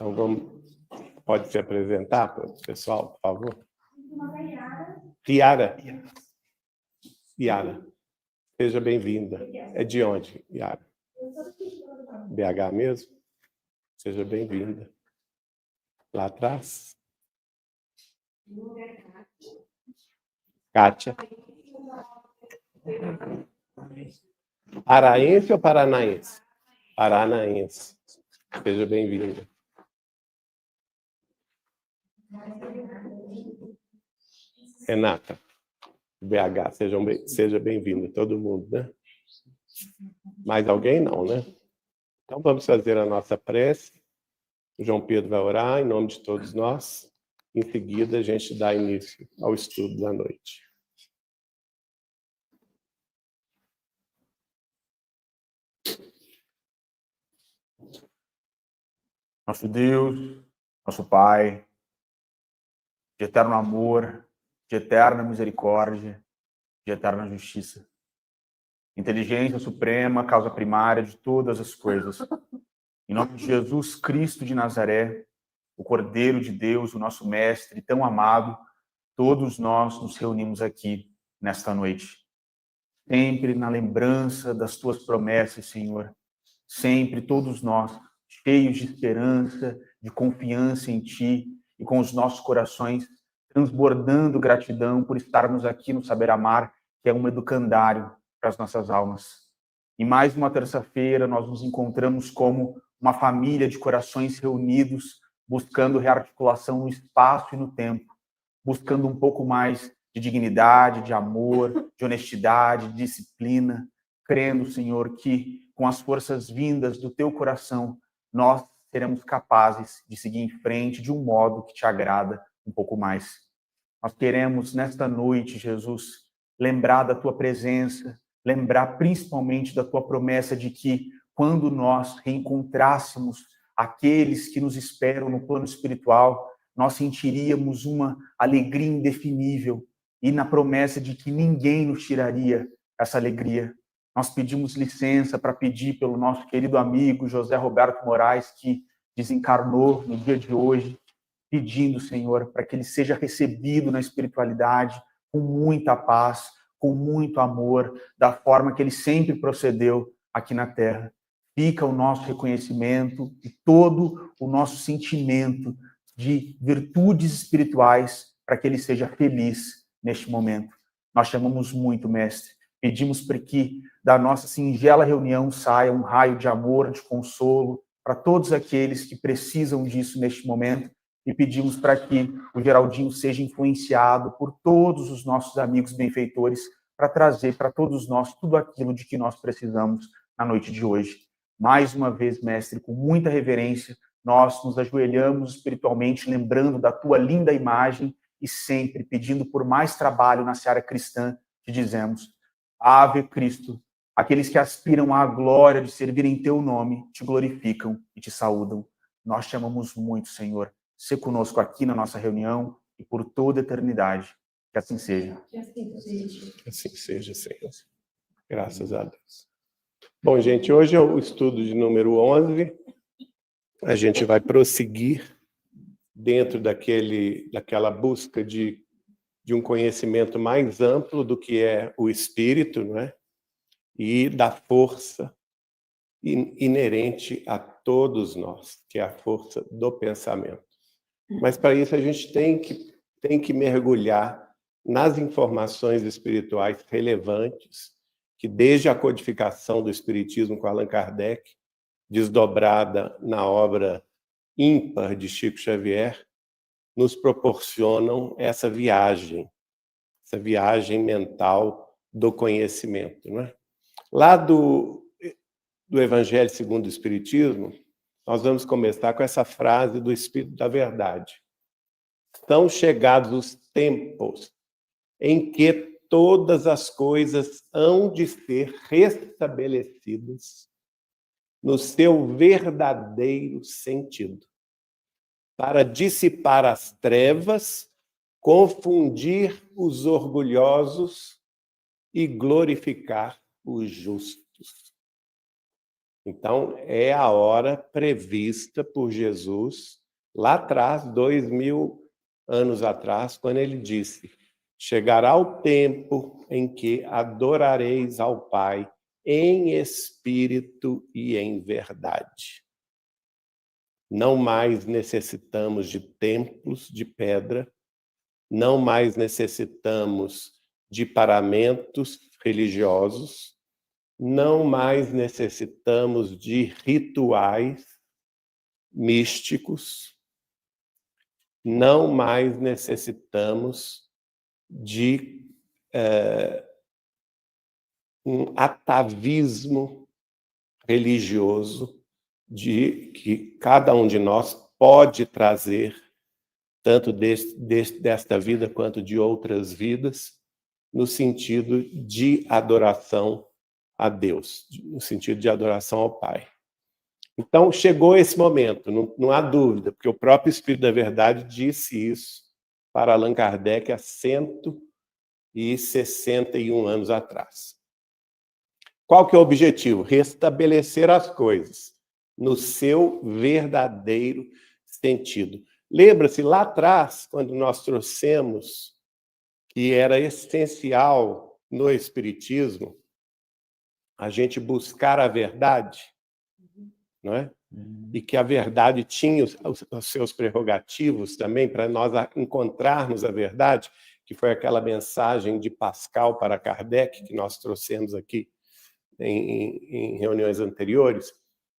Então, pode se apresentar para o pessoal, por favor? Yara. Yara, seja bem-vinda. É de onde, Yara? BH mesmo? Seja bem-vinda. Lá atrás. Kátia. Paraense ou paranaense? Paranaense. Seja bem-vinda. Renata, BH, seja bem-vindo, todo mundo, né? Mais alguém? Não, né? Então vamos fazer a nossa prece. O João Pedro vai orar em nome de todos nós. Em seguida, a gente dá início ao estudo da noite. Nosso Deus, nosso Pai, de eterno amor, de eterna misericórdia, de eterna justiça. Inteligência suprema, causa primária de todas as coisas. Em nome de Jesus Cristo de Nazaré, o Cordeiro de Deus, o nosso Mestre tão amado, todos nós nos reunimos aqui nesta noite. Sempre na lembrança das tuas promessas, Senhor. Sempre todos nós, cheios de esperança, de confiança em Ti, e com os nossos corações transbordando gratidão por estarmos aqui no Saber Amar, que é um educandário para as nossas almas. E mais uma terça-feira nós nos encontramos como uma família de corações reunidos, buscando rearticulação no espaço e no tempo, buscando um pouco mais de dignidade, de amor, de honestidade, de disciplina, crendo, Senhor, que com as forças vindas do Teu coração, nós seremos capazes de seguir em frente de um modo que Te agrada um pouco mais. Nós queremos, nesta noite, Jesus, lembrar da Tua presença, lembrar principalmente da Tua promessa de que, quando nós reencontrássemos aqueles que nos esperam no plano espiritual, nós sentiríamos uma alegria indefinível e na promessa de que ninguém nos tiraria essa alegria. Nós pedimos licença para pedir pelo nosso querido amigo José Roberto Moraes, que desencarnou no dia de hoje, pedindo, Senhor, para que ele seja recebido na espiritualidade com muita paz, com muito amor, da forma que ele sempre procedeu aqui na Terra. Fica o nosso reconhecimento e todo o nosso sentimento de virtudes espirituais para que ele seja feliz neste momento. Nós chamamos muito, Mestre. Pedimos para que da nossa singela reunião saia um raio de amor, de consolo para todos aqueles que precisam disso neste momento, e pedimos para que o Geraldinho seja influenciado por todos os nossos amigos benfeitores para trazer para todos nós tudo aquilo de que nós precisamos na noite de hoje. Mais uma vez, Mestre, com muita reverência, nós nos ajoelhamos espiritualmente, lembrando da tua linda imagem e sempre pedindo por mais trabalho na seara cristã, te dizemos: Ave Cristo, aqueles que aspiram à glória de servir em teu nome, te glorificam e te saúdam. Nós te amamos muito, Senhor. Sê conosco aqui na nossa reunião e por toda a eternidade. Que assim seja. Que assim seja, Senhor. Graças a Deus. Bom, gente, hoje é o estudo de número 11. A gente vai prosseguir dentro daquela busca de um conhecimento mais amplo do que é o espírito, não é? E da força inerente a todos nós, que é a força do pensamento. Mas para isso a gente tem que mergulhar nas informações espirituais relevantes que desde a codificação do espiritismo com Allan Kardec, desdobrada na obra ímpar de Chico Xavier, nos proporcionam essa viagem mental do conhecimento, não é? Lá do Evangelho segundo o Espiritismo, nós vamos começar com essa frase do Espírito da Verdade. São chegados os tempos em que todas as coisas hão de ser restabelecidas no seu verdadeiro sentido, para dissipar as trevas, confundir os orgulhosos e glorificar os justos. Então, é a hora prevista por Jesus lá atrás, 2000 anos atrás, quando ele disse: chegará o tempo em que adorareis ao Pai em espírito e em verdade. Não mais necessitamos de templos de pedra, não mais necessitamos de paramentos religiosos, não mais necessitamos de rituais místicos, não mais necessitamos de um atavismo religioso de que cada um de nós pode trazer, tanto desta vida quanto de outras vidas, no sentido de adoração a Deus, no sentido de adoração ao Pai. Então, chegou esse momento, não há dúvida, porque o próprio Espírito da Verdade disse isso para Allan Kardec há 161 anos atrás. Qual que é o objetivo? Restabelecer as coisas no seu verdadeiro sentido. Lembra-se, lá atrás, quando nós trouxemos que era essencial no Espiritismo a gente buscar a verdade, não é? E que a verdade tinha os seus prerrogativos também para nós encontrarmos a verdade, que foi aquela mensagem de Pascal para Kardec, que nós trouxemos aqui em reuniões anteriores.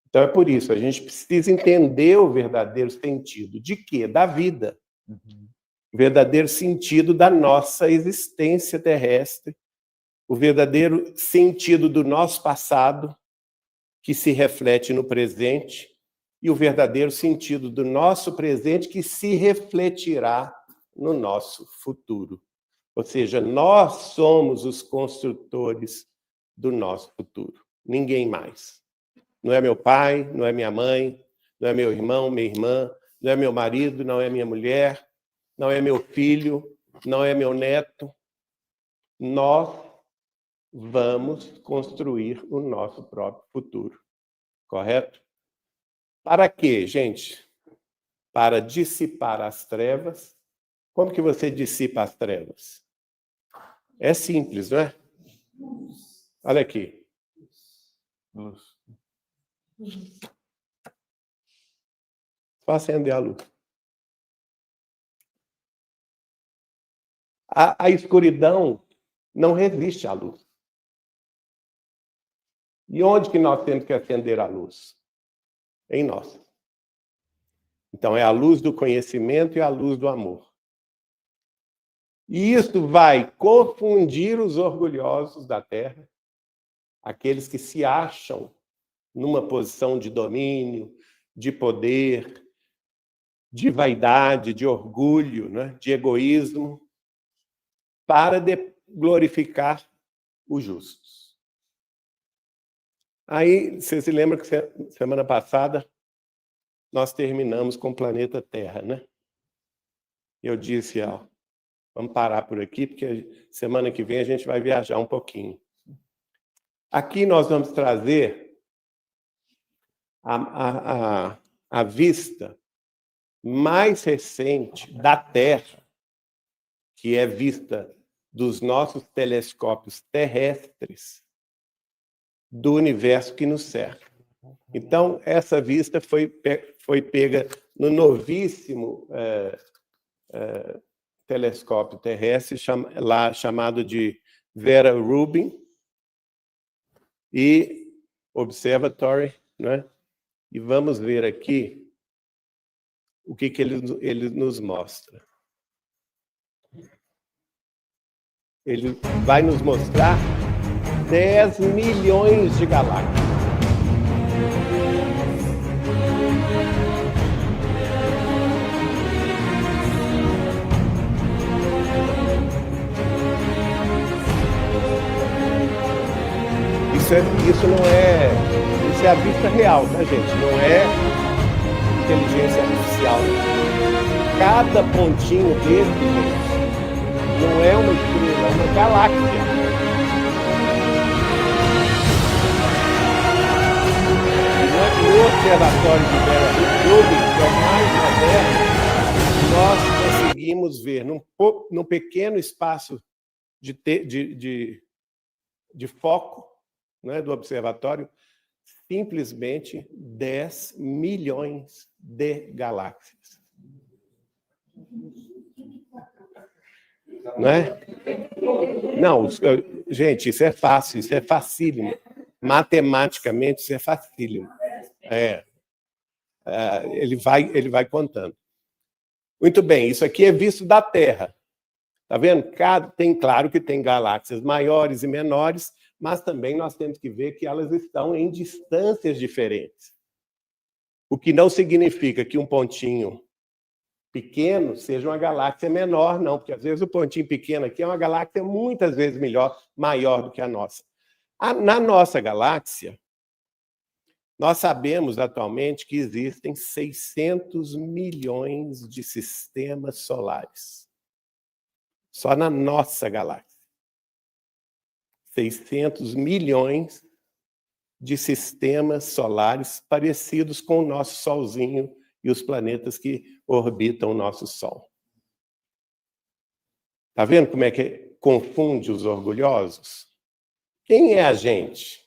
Então é por isso, a gente precisa entender o verdadeiro sentido. De quê? Da vida. O verdadeiro sentido da nossa existência terrestre, o verdadeiro sentido do nosso passado, que se reflete no presente, e o verdadeiro sentido do nosso presente, que se refletirá no nosso futuro. Ou seja, nós somos os construtores do nosso futuro, ninguém mais. Não é meu pai, não é minha mãe, não é meu irmão, minha irmã, não é meu marido, não é minha mulher, não é meu filho, não é meu neto. Nós vamos construir o nosso próprio futuro. Correto? Para quê, gente? Para dissipar as trevas. Como que você dissipa as trevas? É simples, não é? Olha aqui. Luz. Só acender a luz. A escuridão não resiste à luz. E onde que nós temos que acender a luz? Em nós. Então, é a luz do conhecimento e a luz do amor. E isso vai confundir os orgulhosos da terra, aqueles que se acham numa posição de domínio, de poder, de vaidade, de orgulho, né? De egoísmo, para glorificar os justos. Aí, você se lembra que semana passada nós terminamos com o planeta Terra, né? Eu disse, ó, vamos parar por aqui, porque semana que vem a gente vai viajar um pouquinho. Aqui nós vamos trazer a vista mais recente da Terra, que é vista dos nossos telescópios terrestres, do universo que nos cerca. Então, essa vista foi pega no novíssimo telescópio terrestre, lá chamado de Vera Rubin e Observatory, né? E vamos ver aqui o que ele nos mostra. Ele vai nos mostrar 10 milhões de galáxias. Isso é a vista real, tá, gente? Não é inteligência artificial. Cada pontinho desse, gente, não é uma estrela, é uma galáxia. observatório de Vera Rubin, que é o mais moderno, nós conseguimos ver, num pequeno espaço de foco, né, do observatório, simplesmente 10 milhões de galáxias. Não é? Não, gente, isso é fácil, isso é facílimo. Matematicamente, isso é facílimo. Ele vai contando. Muito bem, isso aqui é visto da Terra. Está vendo? Claro que tem galáxias maiores e menores, mas também nós temos que ver que elas estão em distâncias diferentes. O que não significa que um pontinho pequeno seja uma galáxia menor, não, porque às vezes o pontinho pequeno aqui é uma galáxia muitas vezes maior do que a nossa. Na nossa galáxia, nós sabemos atualmente que existem 600 milhões de sistemas solares. Só na nossa galáxia. 600 milhões de sistemas solares parecidos com o nosso Solzinho e os planetas que orbitam o nosso Sol. Está vendo como é que confunde os orgulhosos? Quem é a gente?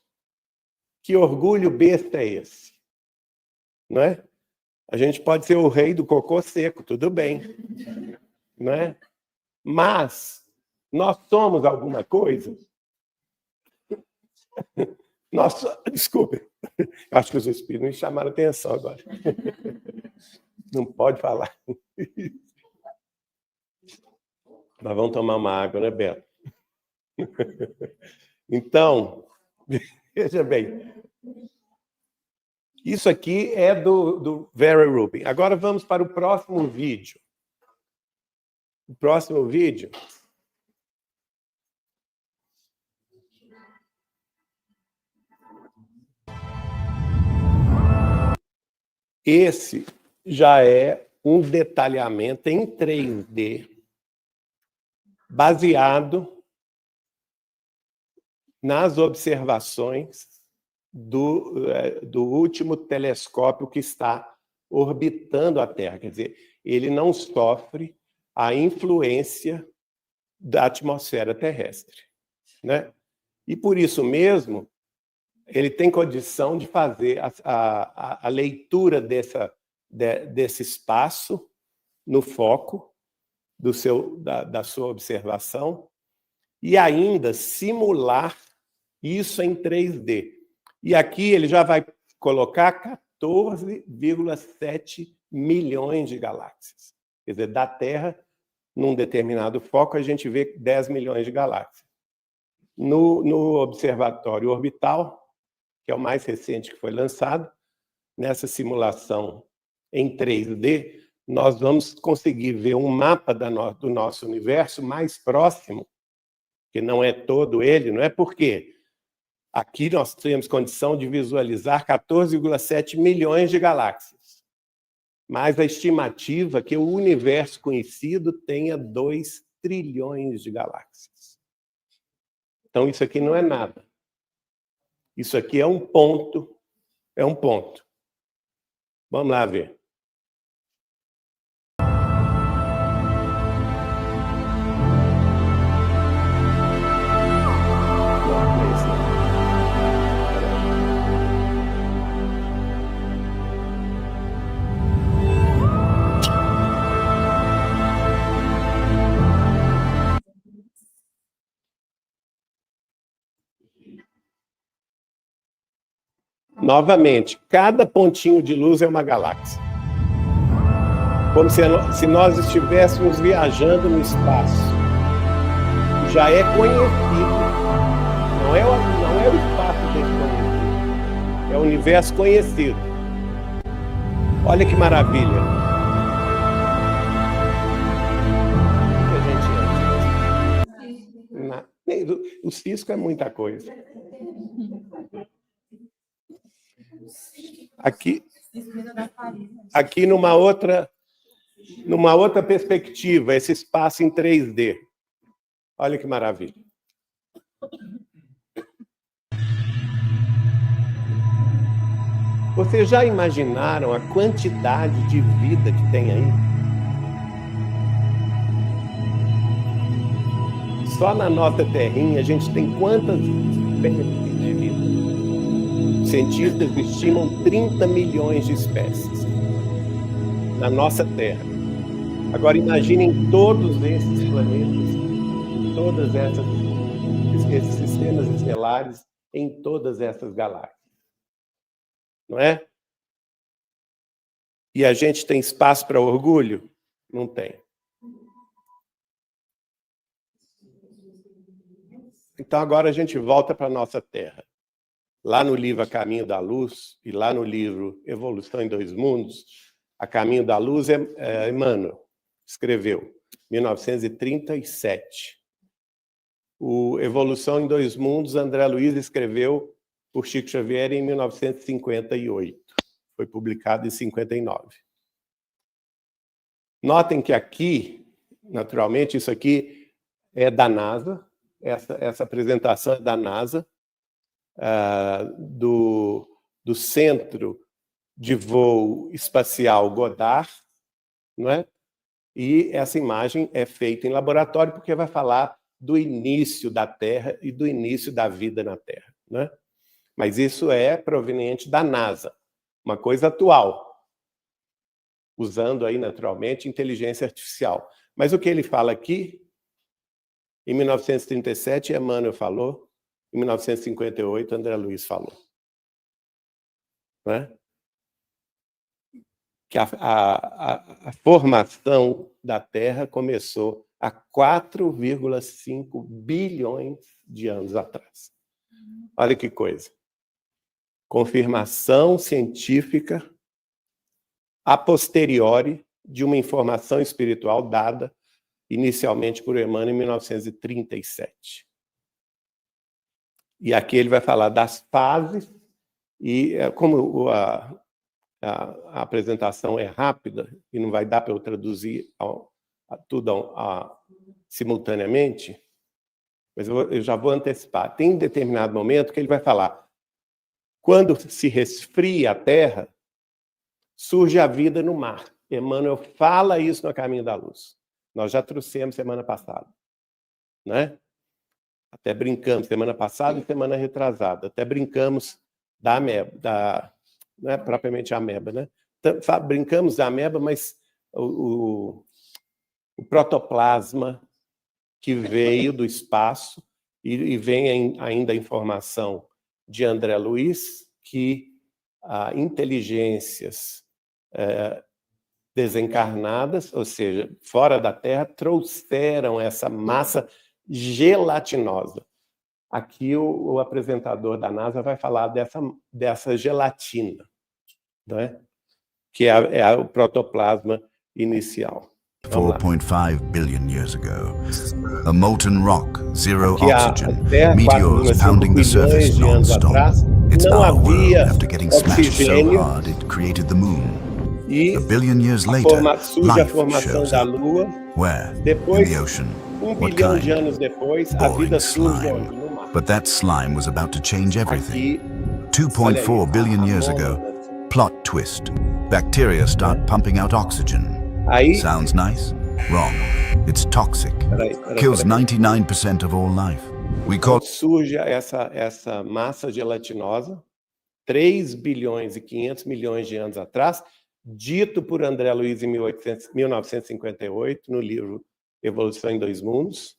Que orgulho besta é esse? Não é? A gente pode ser o rei do cocô seco, tudo bem. Não é? Mas nós somos alguma coisa? Desculpe, acho que os espíritos me chamaram a atenção agora. Não pode falar. Nós vamos tomar uma água, né, Beto? Então, veja bem. Isso aqui é do Vera Rubin. Agora vamos para o próximo vídeo. O próximo vídeo. Esse já é um detalhamento em 3D, baseado nas observações do último telescópio que está orbitando a Terra. Quer dizer, ele não sofre a influência da atmosfera terrestre, né? E por isso mesmo, ele tem condição de fazer a leitura desse espaço no foco da sua observação e ainda simular isso em 3D. E aqui ele já vai colocar 14,7 milhões de galáxias. Quer dizer, da Terra, num determinado foco, a gente vê 10 milhões de galáxias. No observatório orbital, que é o mais recente que foi lançado, nessa simulação em 3D, nós vamos conseguir ver um mapa do nosso universo mais próximo, que não é todo ele, não é porque aqui nós temos condição de visualizar 14,7 milhões de galáxias. Mas a estimativa é que o universo conhecido tenha 2 trilhões de galáxias. Então, isso aqui não é nada. Isso aqui é um ponto. É um ponto. Vamos lá ver. Novamente, cada pontinho de luz é uma galáxia. Como se nós estivéssemos viajando no espaço. Já é conhecido. Não é o espaço desconhecido. É o universo conhecido. Olha que maravilha. O cisco é muita coisa. Aqui numa outra perspectiva, esse espaço em 3D. Olha que maravilha. Vocês já imaginaram a quantidade de vida que tem aí? Só na nossa terrinha a gente tem quantas espécies de vida? Os cientistas estimam 30 milhões de espécies na nossa Terra. Agora imaginem todos esses planetas, todas esses sistemas estelares em todas essas galáxias. Não é? E a gente tem espaço para orgulho? Não tem. Então agora a gente volta para a nossa Terra. Lá no livro A Caminho da Luz e lá no livro Evolução em Dois Mundos, A Caminho da Luz, Emmanuel escreveu, 1937. O Evolução em Dois Mundos, André Luiz escreveu por Chico Xavier em 1958. Foi publicado em 59. Notem que aqui, naturalmente, isso aqui é da NASA, essa apresentação é da NASA, do Centro de Voo Espacial Goddard, não é? E essa imagem é feita em laboratório porque vai falar do início da Terra e do início da vida na Terra, né? Mas isso é proveniente da NASA, uma coisa atual, usando aí naturalmente inteligência artificial. Mas o que ele fala aqui, em 1937 Emmanuel falou, em 1958 André Luiz falou, né? Que a formação da Terra começou há 4,5 bilhões de anos atrás. Olha que coisa. Confirmação científica a posteriori de uma informação espiritual dada inicialmente por Emmanuel em 1937. E aqui ele vai falar das fases, e como a apresentação é rápida e não vai dar para eu traduzir tudo simultaneamente, mas eu já vou antecipar. Tem um determinado momento que ele vai falar, quando se resfria a Terra, surge a vida no mar. Emmanuel fala isso no Caminho da Luz. Nós já trouxemos semana passada, né? Até brincamos semana passada e semana retrasada. Até brincamos da ameba, não é propriamente a ameba, né? Brincamos da ameba, mas o protoplasma que veio do espaço e vem ainda a informação de André Luiz que inteligências desencarnadas, ou seja, fora da Terra, trouxeram essa massa gelatinosa. Aqui o apresentador da NASA vai falar dessa gelatina, não é? Que é o protoplasma inicial. 4.5 billion years ago. A molten rock, zero Aqui oxygen, Terra, meteors pounding the surface non-stop. It's não our world. havia After getting smashed so oxigênio hard, it created the moon. e A billion years later, surge a life formação shows da up. Lua. Where? Depois, In the ocean. 1 What bilhão de kind? anos depois, a vida Boring surge slime. onde? No mar. But that slime was about to change everything. Aqui, 2.4 billion years ago, plot twist. Bacteria start pumping out oxygen. aí, Sounds nice? Wrong. It's toxic. Kills 99% of all life. We call surge essa massa gelatinosa, 3 bilhões e 500 milhões de anos atrás, dito por André Luiz em 1958, no livro Evolução em Dois Mundos.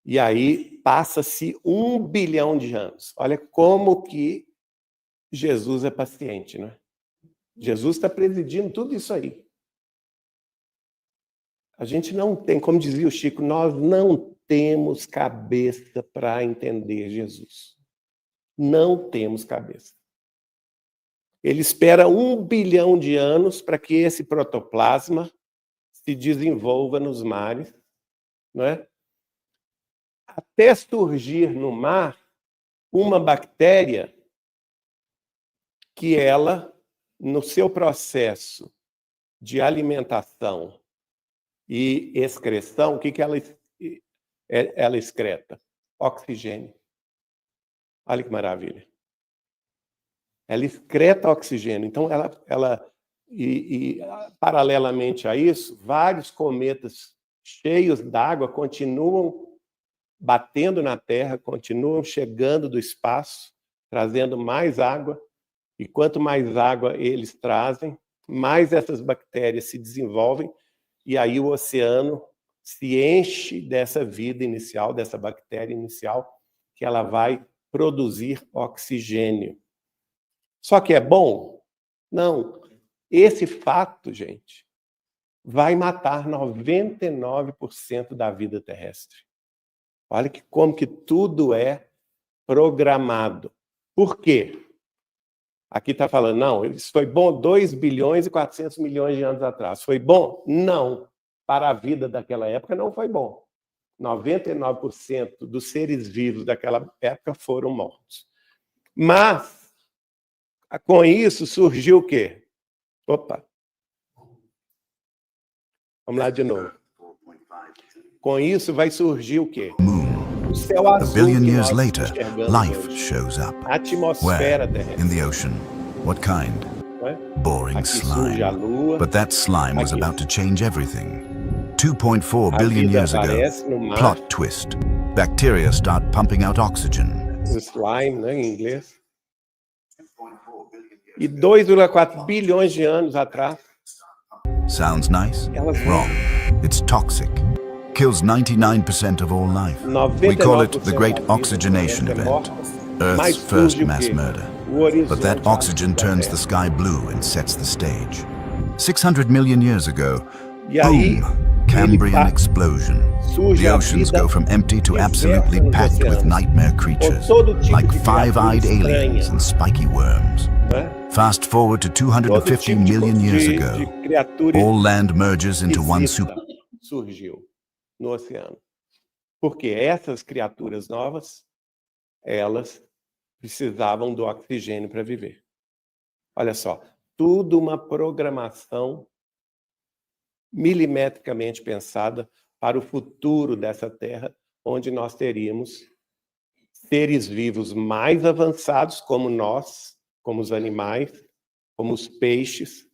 E aí passa-se 1 bilhão de anos. Olha como que Jesus é paciente, né? Jesus está presidindo tudo isso aí. A gente não tem, como dizia o Chico, nós não temos cabeça para entender Jesus. Não temos cabeça. Ele espera 1 bilhão de anos para que esse protoplasma se desenvolva nos mares, não é? Até surgir no mar uma bactéria que ela, no seu processo de alimentação e excreção, o que ela excreta? Oxigênio. Olha que maravilha. ela excreta oxigênio. Então, paralelamente a isso, vários cometas cheios d'água continuam batendo na Terra, continuam chegando do espaço, trazendo mais água, e quanto mais água eles trazem, mais essas bactérias se desenvolvem, e aí o oceano se enche dessa vida inicial, dessa bactéria inicial, que ela vai produzir oxigênio. Só que é bom? Não. Esse fato, gente, vai matar 99% da vida terrestre. Olha como que tudo é programado. Por quê? Aqui está falando, não, isso foi bom 2 bilhões e 400 milhões de anos atrás. Foi bom? Não. Para a vida daquela época não foi bom. 99% dos seres vivos daquela época foram mortos. Mas, com isso, surgiu o quê? Opa! Vamos lá de novo. Com isso vai surgir o quê? O céu azul. A billion years later, life shows up. A atmosfera Where? terrestre. In the ocean. What kind? Boring Aqui surge a slime. Lua. But that slime was Aqui. about to change everything. 2.4 A billion vida years ago. aparece no mar. Plot twist. Bacteria start pumping out oxygen. O slime, né, em inglês. E 2,4 bilhões de anos atrás, Sounds nice? elas Wrong. It's toxic. Kills 99% of all life. We call it the Great Oxygenation Event. Earth's first mass murder. But that oxygen turns the sky blue and sets the stage. 600 million years ago, E aí, boom, Cambrian explosion. The oceans go from empty to absolutely packed with nightmare creatures, like five-eyed aliens and spiky worms. Fast forward to 250 million years ago, all land merges into one super. Surgiu no oceano. Porque essas criaturas novas, elas precisavam do oxigênio para viver. Olha só, tudo uma programação milimetricamente pensada para o futuro dessa Terra, onde nós teríamos seres vivos mais avançados, como nós, como os animais, como os peixes,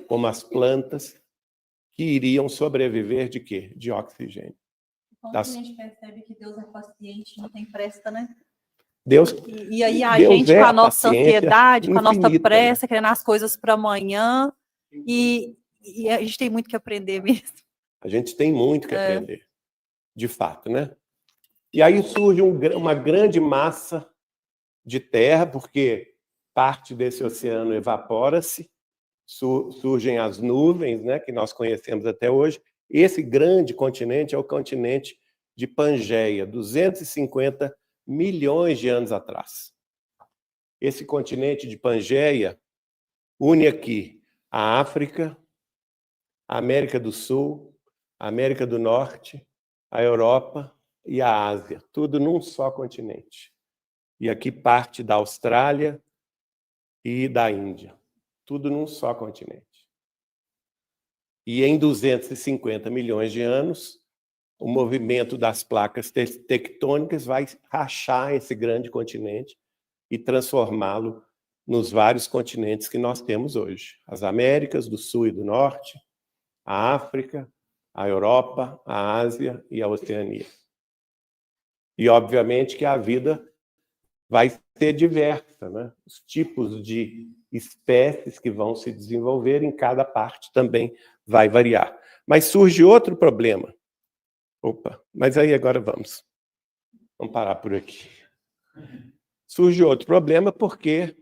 como as plantas, que iriam sobreviver de quê? De oxigênio. Como a gente percebe que Deus é paciente, não tem pressa, né? Deus, E aí a Deus gente, é com a a nossa paciência ansiedade, com a nossa infinita, pressa, querendo as coisas para amanhã, e a gente tem muito que aprender mesmo. a gente tem muito que aprender, de fato, né? E aí surge uma grande massa de terra, porque parte desse oceano evapora-se, surgem as nuvens, né, que nós conhecemos até hoje. Esse grande continente é o continente de Pangeia, 250 milhões de anos atrás. Esse continente de Pangeia une aqui a África, a América do Sul, a América do Norte, a Europa e a Ásia, tudo num só continente. E aqui parte da Austrália e da Índia, tudo num só continente. E em 250 milhões de anos, o movimento das placas tectônicas vai rachar esse grande continente e transformá-lo nos vários continentes que nós temos hoje. As Américas do Sul e do Norte, a África, a Europa, a Ásia e a Oceania. E, obviamente, que a vida vai ser diversa, né? Os tipos de espécies que vão se desenvolver em cada parte também vai variar. Mas surge outro problema. Opa, mas aí agora vamos parar por aqui. Surge outro problema porque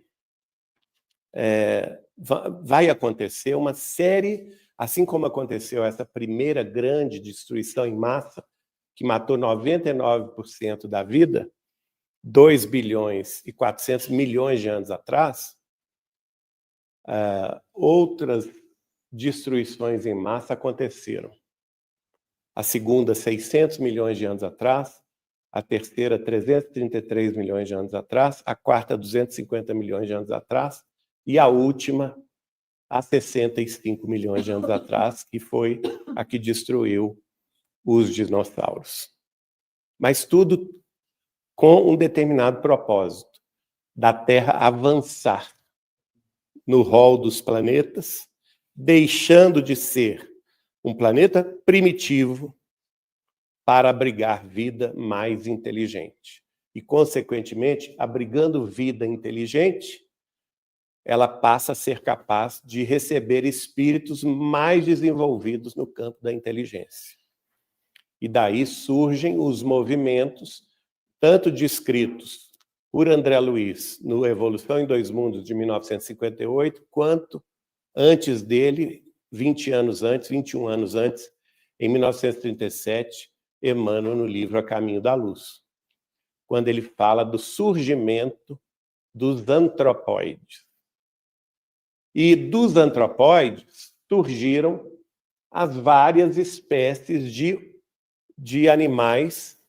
vai acontecer uma série, assim como aconteceu essa primeira grande destruição em massa, que matou 99% da vida, 2 bilhões e 400 milhões de anos atrás, outras destruições em massa aconteceram. A segunda, 600 milhões de anos atrás, a terceira, 333 milhões de anos atrás, a quarta, 250 milhões de anos atrás, e a última, há 65 milhões de anos atrás, que foi a que destruiu os dinossauros. Mas tudo com um determinado propósito, da Terra avançar no rol dos planetas, deixando de ser um planeta primitivo para abrigar vida mais inteligente. E, consequentemente, abrigando vida inteligente, ela passa a ser capaz de receber espíritos mais desenvolvidos no campo da inteligência. E daí surgem os movimentos, tanto descritos por André Luiz no Evolução em Dois Mundos, de 1958, quanto antes dele, 20 anos antes, 21 anos antes, em 1937, Emmanuel no livro A Caminho da Luz, quando ele fala do surgimento dos antropóides. E dos antropóides surgiram as várias espécies de animais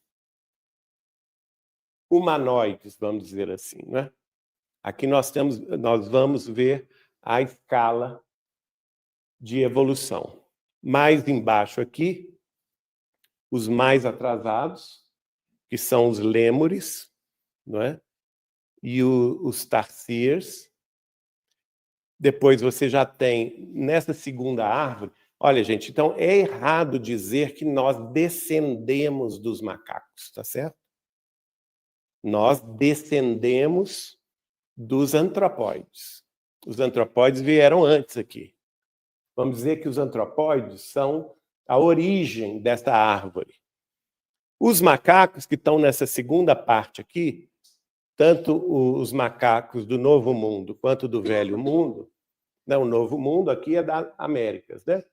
humanoides, vamos dizer assim, né? Aqui nós vamos ver a escala de evolução. Mais embaixo aqui, os mais atrasados, que são os lêmures, não é? E os tarsiers. Depois você já tem, nessa segunda árvore... Olha, gente, então é errado dizer que nós descendemos dos macacos, tá certo? Nós descendemos dos antropóides. Os antropóides vieram antes aqui. Vamos dizer que os antropóides são a origem dessa árvore. Os macacos que estão nessa segunda parte aqui, tanto os macacos do Novo Mundo quanto do Velho Mundo, não, o Novo Mundo aqui é das Américas, né?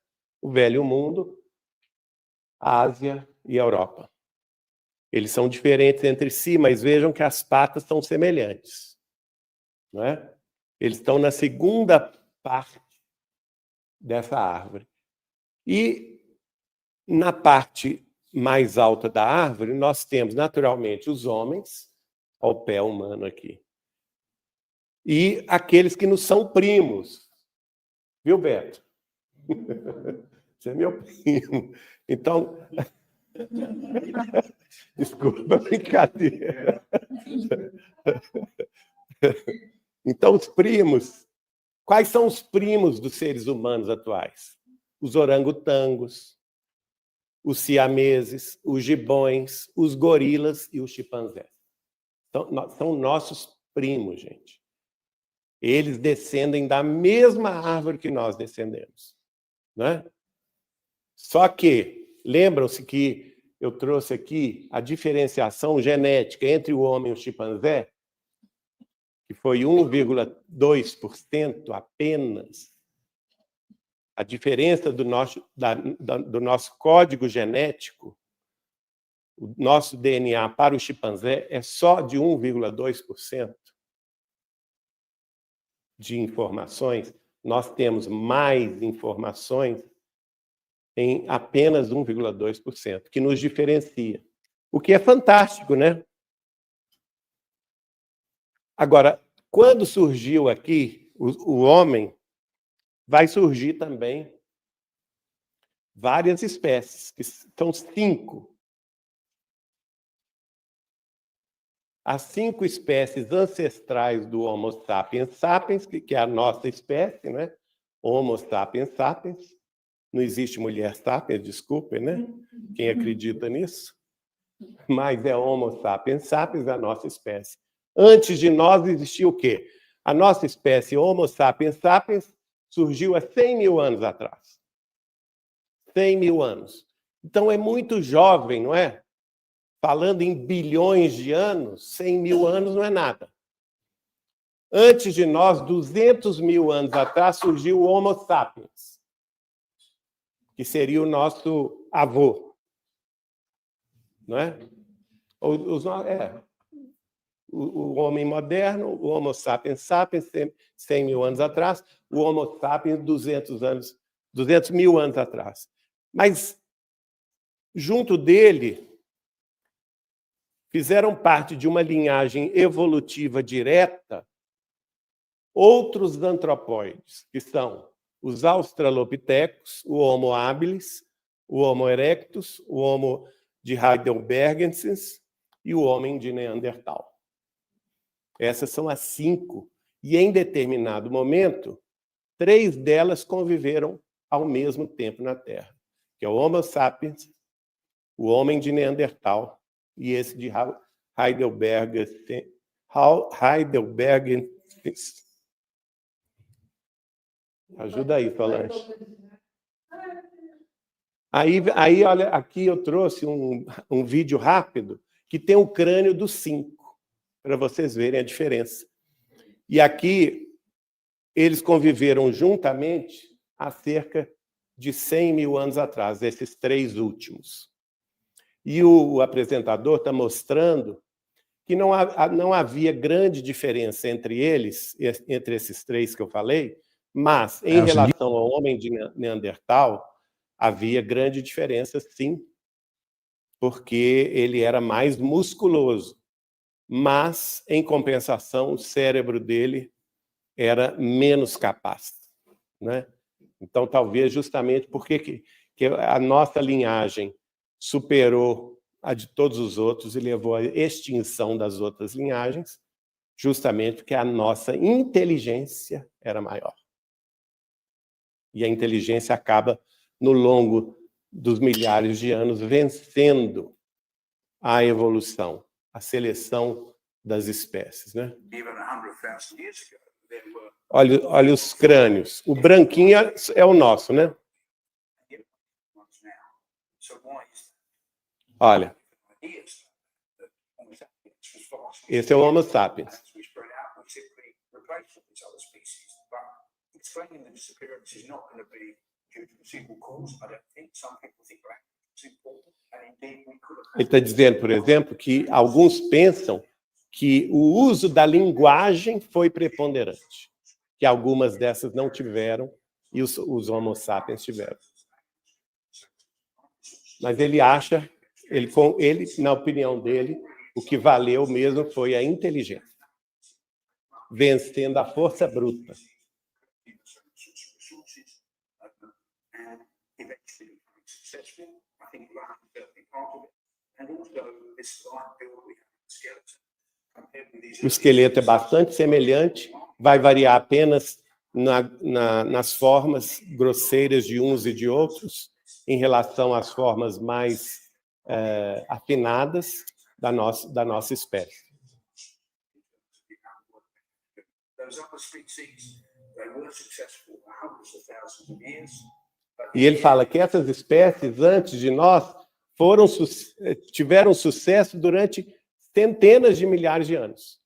O Velho Mundo, a Ásia e a Europa. Eles são diferentes entre si, mas vejam que as patas são semelhantes, não é? Eles estão na segunda parte dessa árvore. E na parte mais alta da árvore, nós temos, naturalmente, os homens, ao pé humano aqui, e aqueles que nos são primos. Viu, Beto? Você é meu primo. Então, desculpa a brincadeira. Então, os primos, quais são os primos dos seres humanos atuais? Os orangotangos, os siameses, os gibões, os gorilas e os chimpanzés. São nossos primos, gente. Eles descendem da mesma árvore que nós descendemos, né? Só que, lembram-se que eu trouxe aqui a diferenciação genética entre o homem e o chimpanzé, que foi 1,2% apenas. A diferença do nosso código genético, o nosso DNA para o chimpanzé é só de 1,2% de informações. Nós temos mais informações em apenas 1,2%, que nos diferencia. O que é fantástico, né? Agora, quando surgiu aqui o homem, vai surgir também várias espécies, que são 5. As 5 espécies ancestrais do Homo sapiens sapiens, que é a nossa espécie, né? Homo sapiens sapiens. Não existe mulher sapiens, desculpem, né? Quem acredita nisso? Mas é Homo sapiens sapiens, a nossa espécie. Antes de nós existia o quê? A nossa espécie Homo sapiens sapiens surgiu há 100 mil anos atrás. 100 mil anos. Então é muito jovem, não é? Falando em bilhões de anos, 100 mil anos não é nada. Antes de nós, 200 mil anos atrás, surgiu o Homo sapiens, que seria o nosso avô. Não é? O homem moderno, o Homo sapiens sapiens, 100 mil anos atrás, o Homo sapiens, 200 mil anos atrás. Mas, junto dele, fizeram parte de uma linhagem evolutiva direta outros antropóides, que são os australopitecos, o Homo habilis, o Homo erectus, o Homo de heidelbergensis e o homem de Neandertal. Essas são as 5 E, em determinado momento, 3 delas conviveram ao mesmo tempo na Terra, que é o Homo sapiens, o homem de Neandertal e esse de Heidelberg. Ajuda aí, Solange. Aí, olha, aqui eu trouxe um vídeo rápido que tem o crânio dos 5, para vocês verem a diferença. E aqui eles conviveram juntamente há cerca de 100 mil anos atrás, esses 3 últimos. E o apresentador está mostrando que não havia grande diferença entre eles, entre esses 3 que eu falei, mas, em relação ao homem de Neandertal, havia grande diferença, sim, porque ele era mais musculoso. Mas, em compensação, o cérebro dele era menos capaz, né? Então, talvez justamente porque que a nossa linhagem superou a de todos os outros e levou à extinção das outras linhagens, justamente porque a nossa inteligência era maior. E a inteligência acaba, no longo dos milhares de anos, vencendo a evolução, a seleção das espécies, né? Olha os crânios. O branquinho é o nosso, né? Olha. Esse é o Homo sapiens. Ele está dizendo, por exemplo, que alguns pensam que o uso da linguagem foi preponderante, que algumas dessas não tiveram e os Homo sapiens tiveram. Mas ele acha, na opinião dele, o que valeu mesmo foi a inteligência, vencendo a força bruta. O esqueleto é bastante semelhante, vai variar apenas nas formas grosseiras de uns e de outros, em relação às formas mais afinadas da nossa espécie. E ele fala que essas espécies, antes de nós, tiveram sucesso durante centenas de milhares de anos.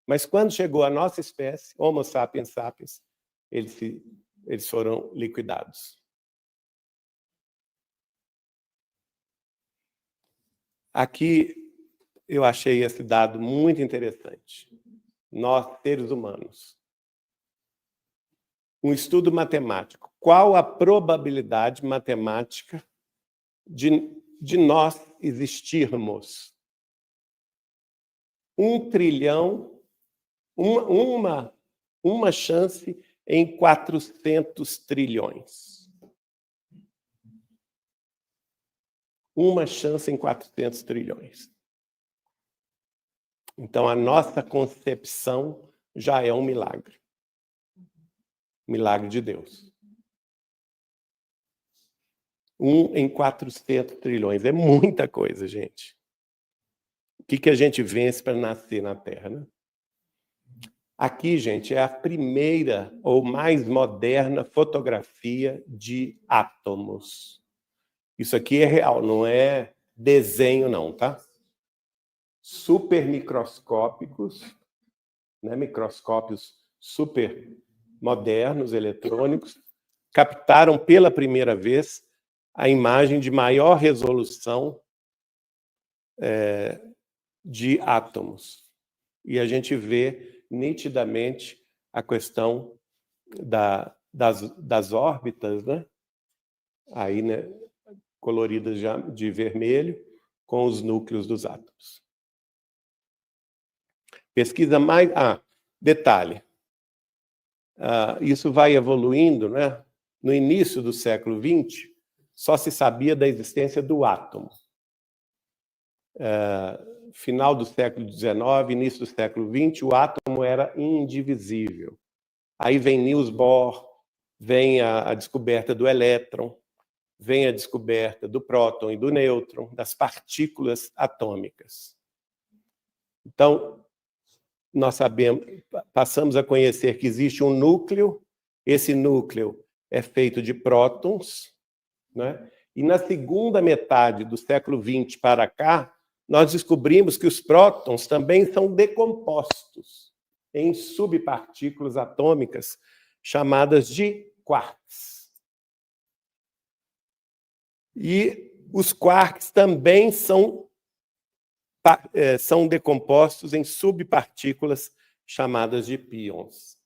Mas quando chegou a nossa espécie, Homo sapiens sapiens, eles foram liquidados. Aqui eu achei esse dado muito interessante. Nós, seres humanos. Um estudo matemático. Qual a probabilidade matemática de nós existirmos? 1 trilhão, uma chance em 400 trilhões. Uma chance em 400 trilhões. Então, a nossa concepção já é um milagre. Milagre de Deus. 1 em 400 trilhões. É muita coisa, gente. O que a gente vence para nascer na Terra, né? Aqui, gente, é a primeira ou mais moderna fotografia de átomos. Isso aqui é real, não é desenho, não, tá? Supermicroscópicos, né? Microscópios super modernos, eletrônicos, captaram pela primeira vez a imagem de maior resolução de átomos. E a gente vê nitidamente a questão das órbitas, né? Aí, né, coloridas já de vermelho, com os núcleos dos átomos. Pesquisa mais... detalhe. Isso vai evoluindo, né? No início do século XX, só se sabia da existência do átomo. final do século XIX, início do século XX, o átomo era indivisível. Aí vem Niels Bohr, vem a descoberta do elétron, vem a descoberta do próton e do nêutron, das partículas atômicas. Então, nós passamos a conhecer que existe um núcleo, esse núcleo é feito de prótons, né? E na segunda metade do século XX para cá, nós descobrimos que os prótons também são decompostos em subpartículas atômicas chamadas de quarks. E os quarks também são decompostos em subpartículas chamadas de pions.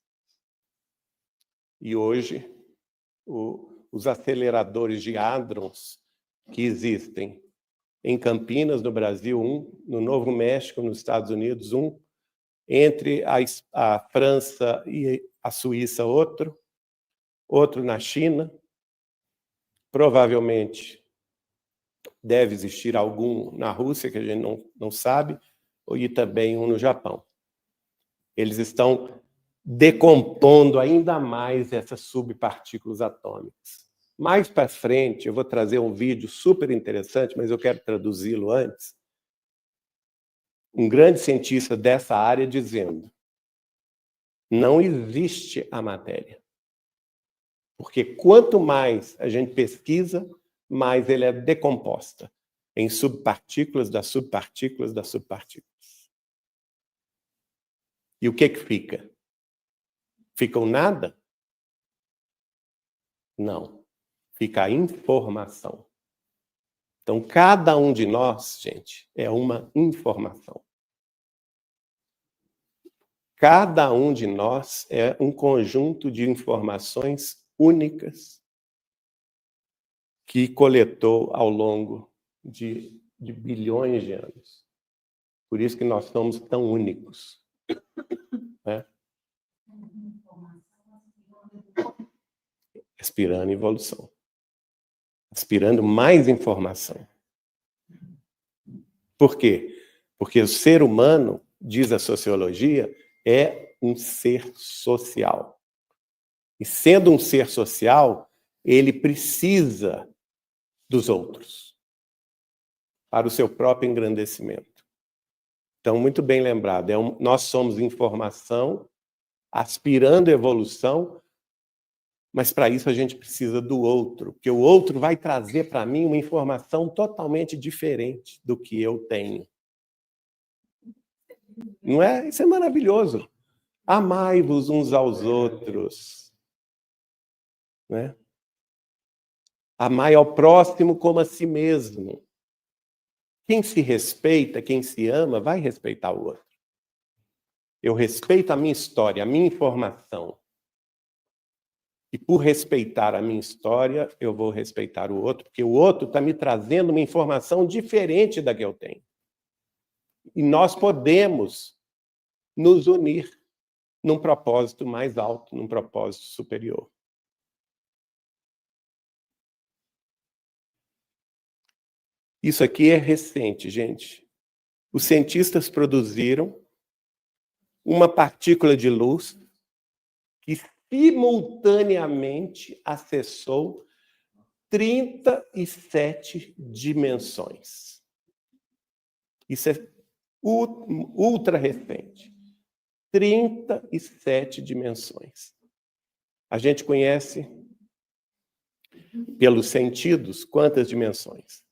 E hoje, os aceleradores de hadrons que existem em Campinas, no Brasil, no Novo México, nos Estados Unidos, entre a França e a Suíça, outro na China, provavelmente deve existir algum na Rússia, que a gente não sabe, e também um no Japão. Eles estão decompondo ainda mais essas subpartículas atômicas. Mais para frente, eu vou trazer um vídeo super interessante, mas eu quero traduzi-lo antes. Um grande cientista dessa área dizendo: não existe a matéria. Porque quanto mais a gente pesquisa, mais ela é decomposta em subpartículas das subpartículas das subpartículas. E o que fica? Fica o nada? Não. Fica a informação. Então, cada um de nós, gente, é uma informação. Cada um de nós é um conjunto de informações únicas que coletou ao longo de bilhões de anos. Por isso que nós somos tão únicos. Né? Aspirando evolução. Aspirando mais informação. Por quê? Porque o ser humano, diz a sociologia, é um ser social. E sendo um ser social, ele precisa dos outros para o seu próprio engrandecimento. Então, muito bem lembrado, nós somos informação, aspirando evolução, mas para isso a gente precisa do outro, porque o outro vai trazer para mim uma informação totalmente diferente do que eu tenho. Não é? Isso é maravilhoso. Amai-vos uns aos outros. Né? Amai ao próximo como a si mesmo. Quem se respeita, quem se ama, vai respeitar o outro. Eu respeito a minha história, a minha informação. E por respeitar a minha história, eu vou respeitar o outro, porque o outro está me trazendo uma informação diferente da que eu tenho. E nós podemos nos unir num propósito mais alto, num propósito superior. Isso aqui é recente, gente. Os cientistas produziram uma partícula de luz que simultaneamente acessou 37 dimensões. Isso é ultra recente. 37 dimensões. A gente conhece, pelos sentidos, quantas dimensões?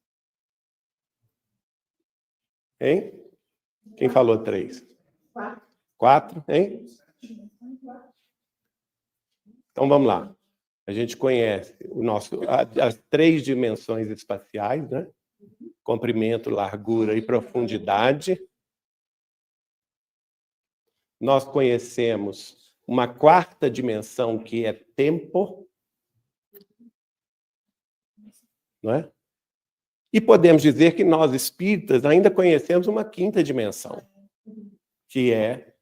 Hein? Quem falou 3? 4, hein? Então, vamos lá. A gente conhece as 3 dimensões espaciais, né? Comprimento, largura e profundidade. Nós conhecemos uma 4ª dimensão, que é tempo. Não é? E podemos dizer que nós, espíritas, ainda conhecemos uma 5ª dimensão, que é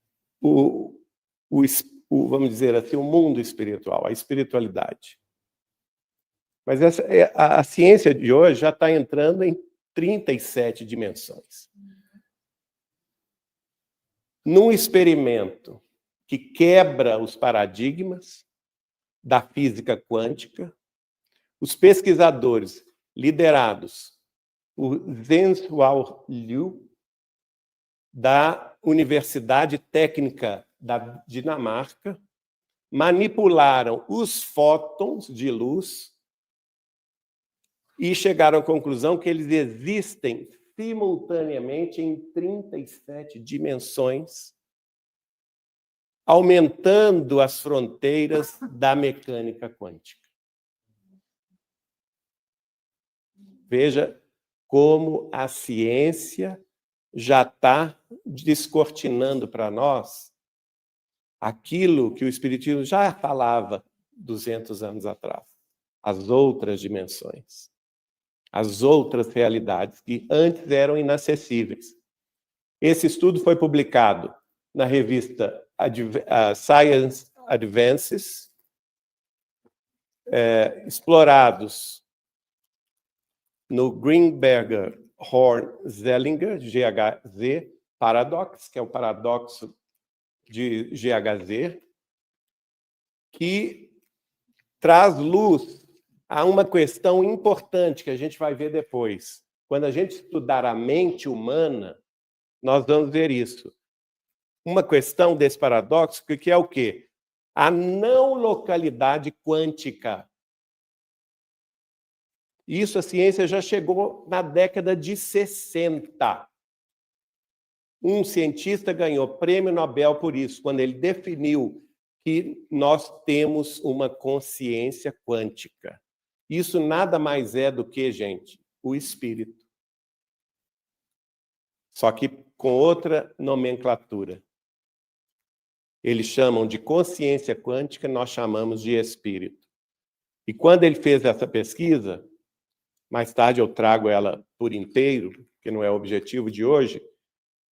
vamos dizer assim, o mundo espiritual, a espiritualidade. Mas a ciência de hoje já está entrando em 37 dimensões. Num experimento que quebra os paradigmas da física quântica, os pesquisadores liderados por Zhenhua Liu, da Universidade Técnica da Dinamarca, manipularam os fótons de luz e chegaram à conclusão que eles existem simultaneamente em 37 dimensões, aumentando as fronteiras da mecânica quântica. Veja como a ciência já está descortinando para nós aquilo que o Espiritismo já falava 200 anos atrás, as outras dimensões, as outras realidades que antes eram inacessíveis. Esse estudo foi publicado na revista Science Advances, explorados no Greenberger Horn Zellinger, GHZ, Paradox, que é o paradoxo de GHZ, que traz luz a uma questão importante que a gente vai ver depois. Quando a gente estudar a mente humana, nós vamos ver isso. Uma questão desse paradoxo, que é o quê? A não localidade quântica. Isso a ciência já chegou na década de 60. Um cientista ganhou prêmio Nobel por isso, quando ele definiu que nós temos uma consciência quântica. Isso nada mais é do que, gente, o espírito. Só que com outra nomenclatura. Eles chamam de consciência quântica, nós chamamos de espírito. E quando ele fez essa pesquisa, mais tarde eu trago ela por inteiro, que não é o objetivo de hoje,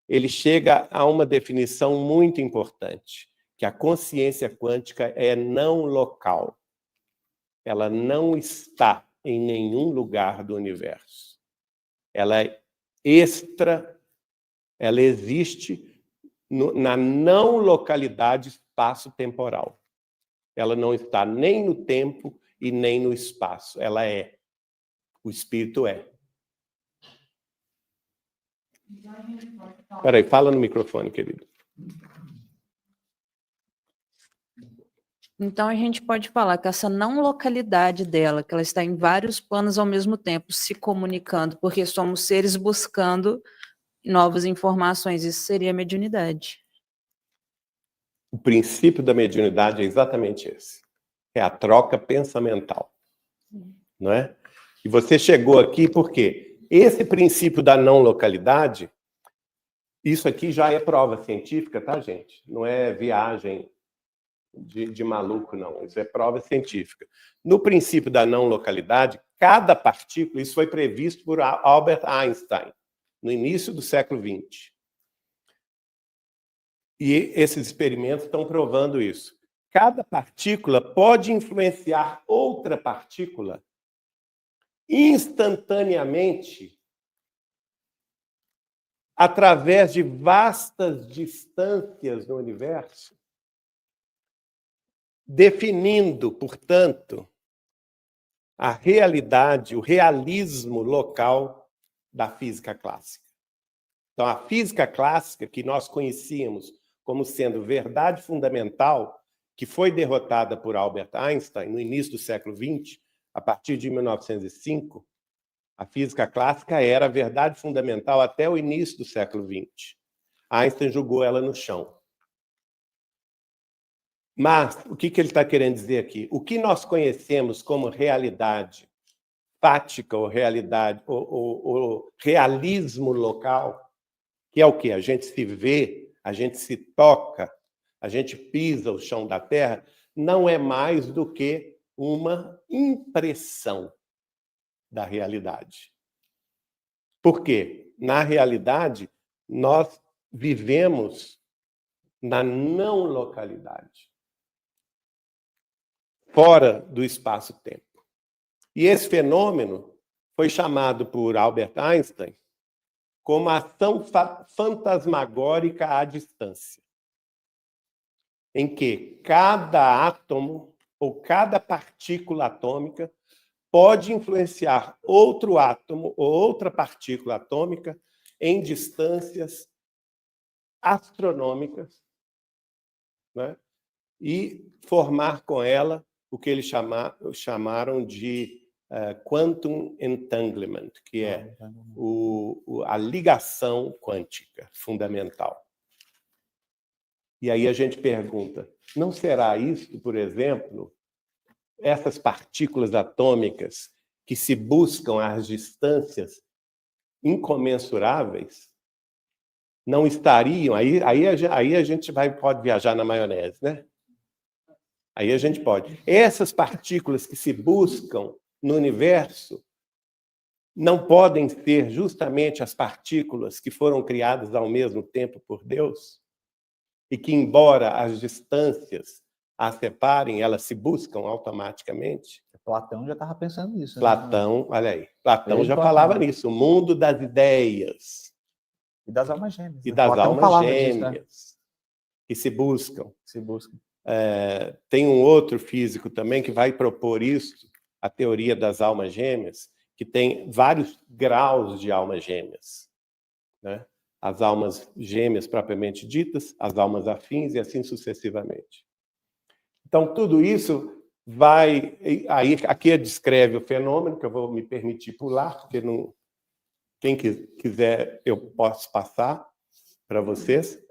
ele chega a uma definição muito importante, que a consciência quântica é não local. Ela não está em nenhum lugar do universo. Ela é ela existe na não localidade espaço-temporal. Ela não está nem no tempo e nem no espaço. Ela é. O espírito é. Espera aí, fala no microfone, querido. Então, a gente pode falar que essa não localidade dela, que ela está em vários planos ao mesmo tempo, se comunicando, porque somos seres buscando novas informações, isso seria a mediunidade. O princípio da mediunidade é exatamente esse. É a troca pensamental. Não é? E você chegou aqui porque esse princípio da não localidade, isso aqui já é prova científica, tá, gente? Não é viagem de maluco, não. Isso é prova científica. No princípio da não localidade, cada partícula, isso foi previsto por Albert Einstein, no início do século XX. E esses experimentos estão provando isso. Cada partícula pode influenciar outra partícula instantaneamente através de vastas distâncias no universo, definindo, portanto, a realidade, o realismo local da física clássica. Então, a física clássica, que nós conhecíamos como sendo verdade fundamental, que foi derrotada por Albert Einstein no início do século XX, a partir de 1905, a física clássica era a verdade fundamental até o início do século XX. Einstein jogou ela no chão. Mas o que ele está querendo dizer aqui? O que nós conhecemos como realidade fática ou realidade, ou realismo local, que é o quê? A gente se vê, a gente se toca, a gente pisa o chão da terra, não é mais do que uma impressão da realidade. Por quê? Na realidade, nós vivemos na não localidade, fora do espaço-tempo. E esse fenômeno foi chamado por Albert Einstein como ação fantasmagórica à distância, em que cada átomo ou cada partícula atômica pode influenciar outro átomo ou outra partícula atômica em distâncias astronômicas, né? E formar com ela o que eles chamaram de quantum entanglement, que é a ligação quântica fundamental. E aí a gente pergunta, não será isso, por exemplo, essas partículas atômicas que se buscam às distâncias incomensuráveis, não estariam... Aí a gente pode viajar na maionese, né? Aí a gente pode. Essas partículas que se buscam no universo não podem ser justamente as partículas que foram criadas ao mesmo tempo por Deus? E que, embora as distâncias as separem, elas se buscam automaticamente? Platão já estava pensando nisso. Platão, né? Olha aí, Platão já falava nisso, o mundo das ideias. E das almas gêmeas. E das almas gêmeas que se buscam. Tem um outro físico também que vai propor isso, a teoria das almas gêmeas, que tem vários graus de almas gêmeas, né? As almas gêmeas propriamente ditas, as almas afins e assim sucessivamente. Então, tudo isso vai... Aí, aqui descreve o fenômeno, que eu vou me permitir pular, porque não... Quem quiser, eu posso passar para vocês.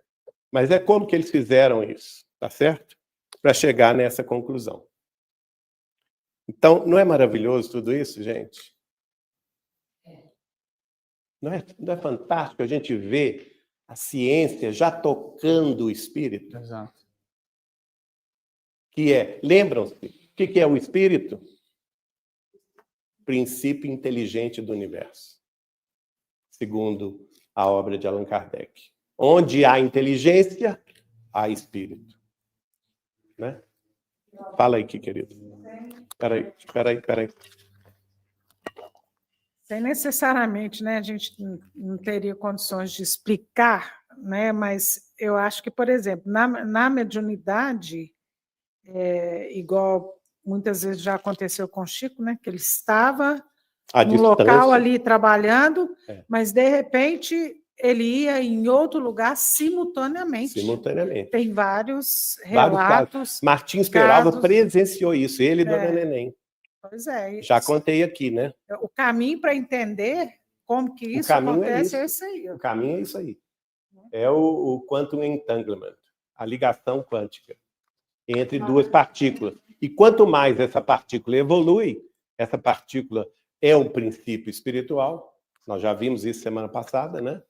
Mas é como que eles fizeram isso, tá certo? Para chegar nessa conclusão. Então, não é maravilhoso tudo isso, gente? Não é fantástico a gente ver a ciência já tocando o espírito? Exato. Que é, lembram-se, o que é o espírito? Princípio inteligente do universo, segundo a obra de Allan Kardec. Onde há inteligência, há espírito. Né? Fala aí, querido. Espera aí. Sem necessariamente, né, a gente não teria condições de explicar, né, mas eu acho que, por exemplo, na mediunidade, igual muitas vezes já aconteceu com o Chico, né, que ele estava no local ali trabalhando, mas, de repente, ele ia em outro lugar simultaneamente. Tem vários relatos. Martins Peralva presenciou isso, ele e Dona Neném. Pois é. Já contei aqui, né? O caminho para entender como que isso acontece é esse aí. O caminho é isso aí. É o quantum entanglement, a ligação quântica entre duas partículas. E quanto mais essa partícula evolui, essa partícula é um princípio espiritual, nós já vimos isso semana passada, né?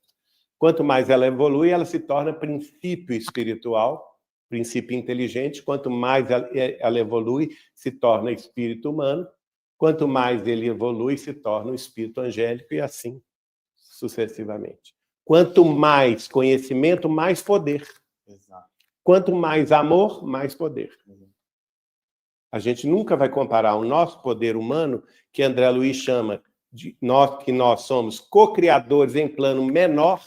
Quanto mais ela evolui, ela se torna princípio espiritual, princípio inteligente. Quanto mais ela evolui, se torna espírito humano. Quanto mais ele evolui, se torna um espírito angélico e assim sucessivamente. Quanto mais conhecimento, mais poder. Exato. Quanto mais amor, mais poder. A gente nunca vai comparar o nosso poder humano, que André Luiz chama de que nós somos co-criadores em plano menor,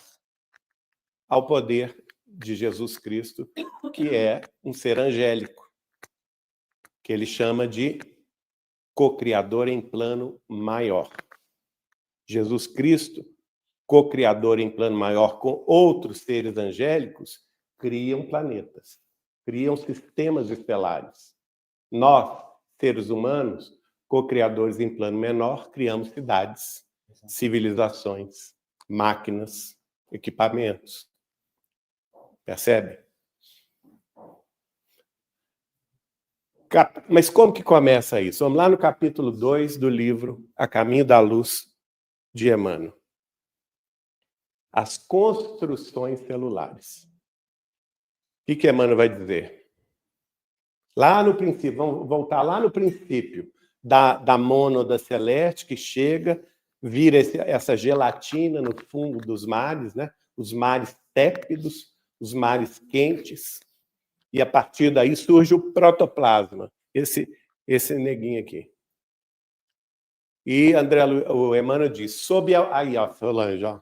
ao poder de Jesus Cristo, que é um ser angélico, que ele chama de co-criador em plano maior. Jesus Cristo, co-criador em plano maior com outros seres angélicos, criam planetas, criam sistemas estelares. Nós, seres humanos, co-criadores em plano menor, criamos cidades, civilizações, máquinas, equipamentos. Percebe? Mas como que começa isso? Vamos lá no capítulo 2 do livro A Caminho da Luz, de Emmanuel. As construções celulares. O que Emmanuel vai dizer? Lá no princípio, vamos voltar lá no princípio da mônada celeste que chega, vira essa gelatina no fundo dos mares, né? Os mares tépidos, os mares quentes, e a partir daí surge o protoplasma, esse neguinho aqui. E o Emmanuel diz, aí, ó, Solange, ó,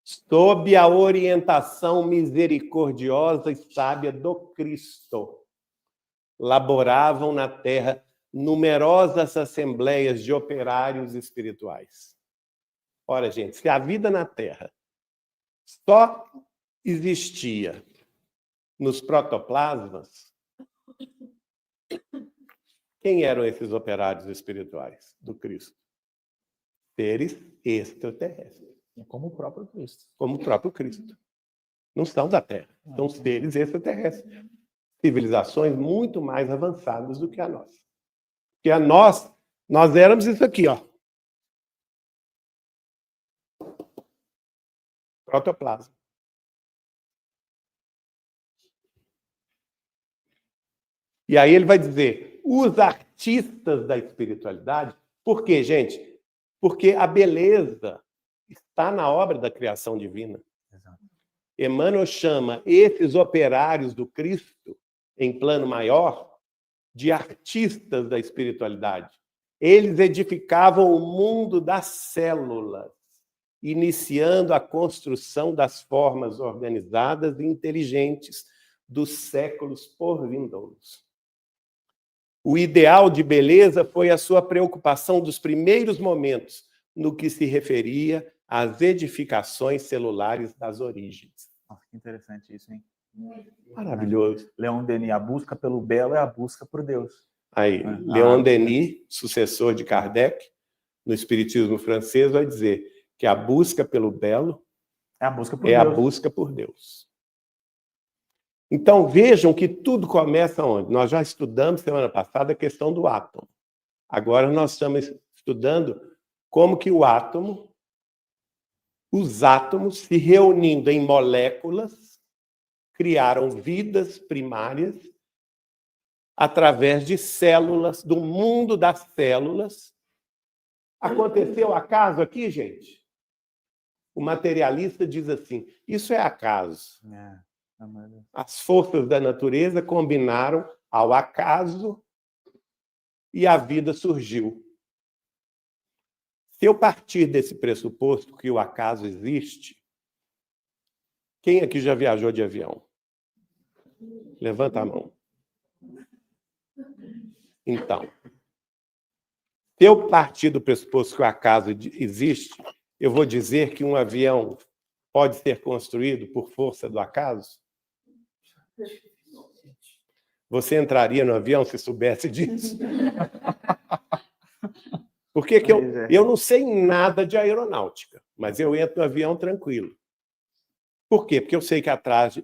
sob a orientação misericordiosa e sábia do Cristo, laboravam na terra numerosas assembleias de operários espirituais. Ora, gente, se a vida na terra só existia nos protoplasmas, quem eram esses operários espirituais do Cristo? Seres extraterrestres. Como o próprio Cristo. Como o próprio Cristo. Não são da Terra, são seres extraterrestres. Civilizações muito mais avançadas do que a nossa. Porque nós éramos isso aqui, ó. Protoplasma. E aí ele vai dizer, os artistas da espiritualidade, por quê, gente? Porque a beleza está na obra da criação divina. Exato. Emmanuel chama esses operários do Cristo, em plano maior, de artistas da espiritualidade. Eles edificavam o mundo das células, iniciando a construção das formas organizadas e inteligentes dos séculos por vindouros. O ideal de beleza foi a sua preocupação dos primeiros momentos no que se referia às edificações celulares das origens. Nossa, que interessante isso, hein? Maravilhoso. Leon Denis, a busca pelo belo é a busca por Deus. Aí, Leon Denis, sucessor de Kardec, no Espiritismo francês, vai dizer que a busca pelo belo é a busca por Deus. A busca por Deus. Então, vejam que tudo começa onde? Nós já estudamos semana passada a questão do átomo. Agora nós estamos estudando como que os átomos se reunindo em moléculas, criaram vidas primárias através de células, do mundo das células. Aconteceu acaso aqui, gente? O materialista diz assim, isso é acaso. As forças da natureza combinaram ao acaso e a vida surgiu. Se eu partir desse pressuposto que o acaso existe, quem aqui já viajou de avião? Levanta a mão. Então, se eu partir do pressuposto que o acaso existe, eu vou dizer que um avião pode ser construído por força do acaso? Você entraria no avião se soubesse disso? Porque que eu não sei nada de aeronáutica, mas eu entro no avião tranquilo. Por quê? Porque eu sei que atrás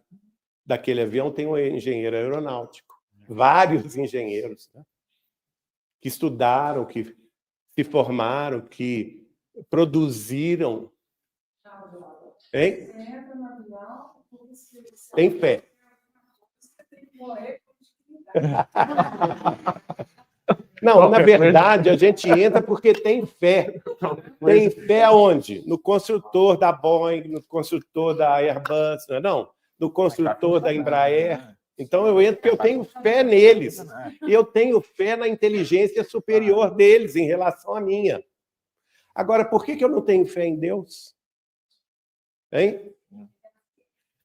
daquele avião tem um engenheiro aeronáutico. Vários engenheiros, né? Que estudaram, que se formaram, que produziram. Hein? Tem fé. Não, na verdade, a gente entra porque tem fé. Tem fé aonde? No construtor da Boeing, no construtor da Airbus, não, no construtor da Embraer. Então, eu entro porque eu tenho fé neles. E eu tenho fé na inteligência superior deles em relação à minha. Agora, por que eu não tenho fé em Deus? Hein?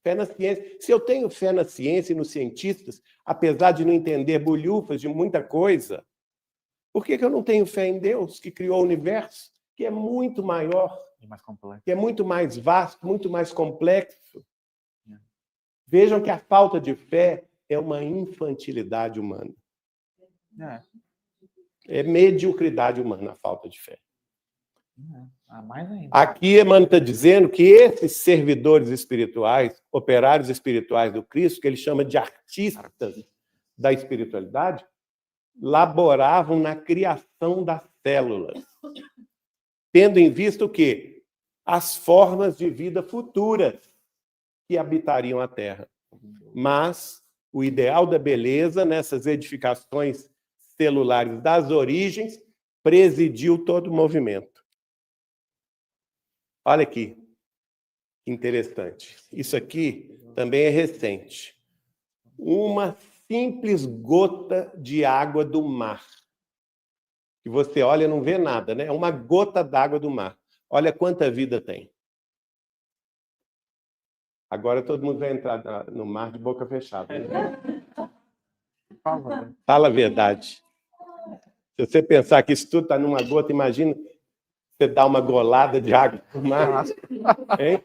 Fé na ciência. Se eu tenho fé na ciência e nos cientistas, apesar de não entender bolhufas de muita coisa, por que eu não tenho fé em Deus, que criou o universo, que é muito maior, que é muito mais vasto, muito mais complexo? Vejam que a falta de fé é uma infantilidade humana. É mediocridade humana a falta de fé. Mais ainda. Aqui Emmanuel está dizendo que esses servidores espirituais, operários espirituais do Cristo, que ele chama de artistas da espiritualidade, laboravam na criação das células, tendo em vista o quê? As formas de vida futuras que habitariam a Terra. Mas o ideal da beleza nessas edificações celulares das origens presidiu todo o movimento. Olha aqui, interessante. Isso aqui também é recente. Uma simples gota de água do mar que você olha e não vê nada, né? É uma gota d'água do mar. Olha quanta vida tem. Agora todo mundo vai entrar no mar de boca fechada. Né? Fala a verdade. Se você pensar que isso tudo está numa gota, imagina você dar uma golada de água no mar. Hein?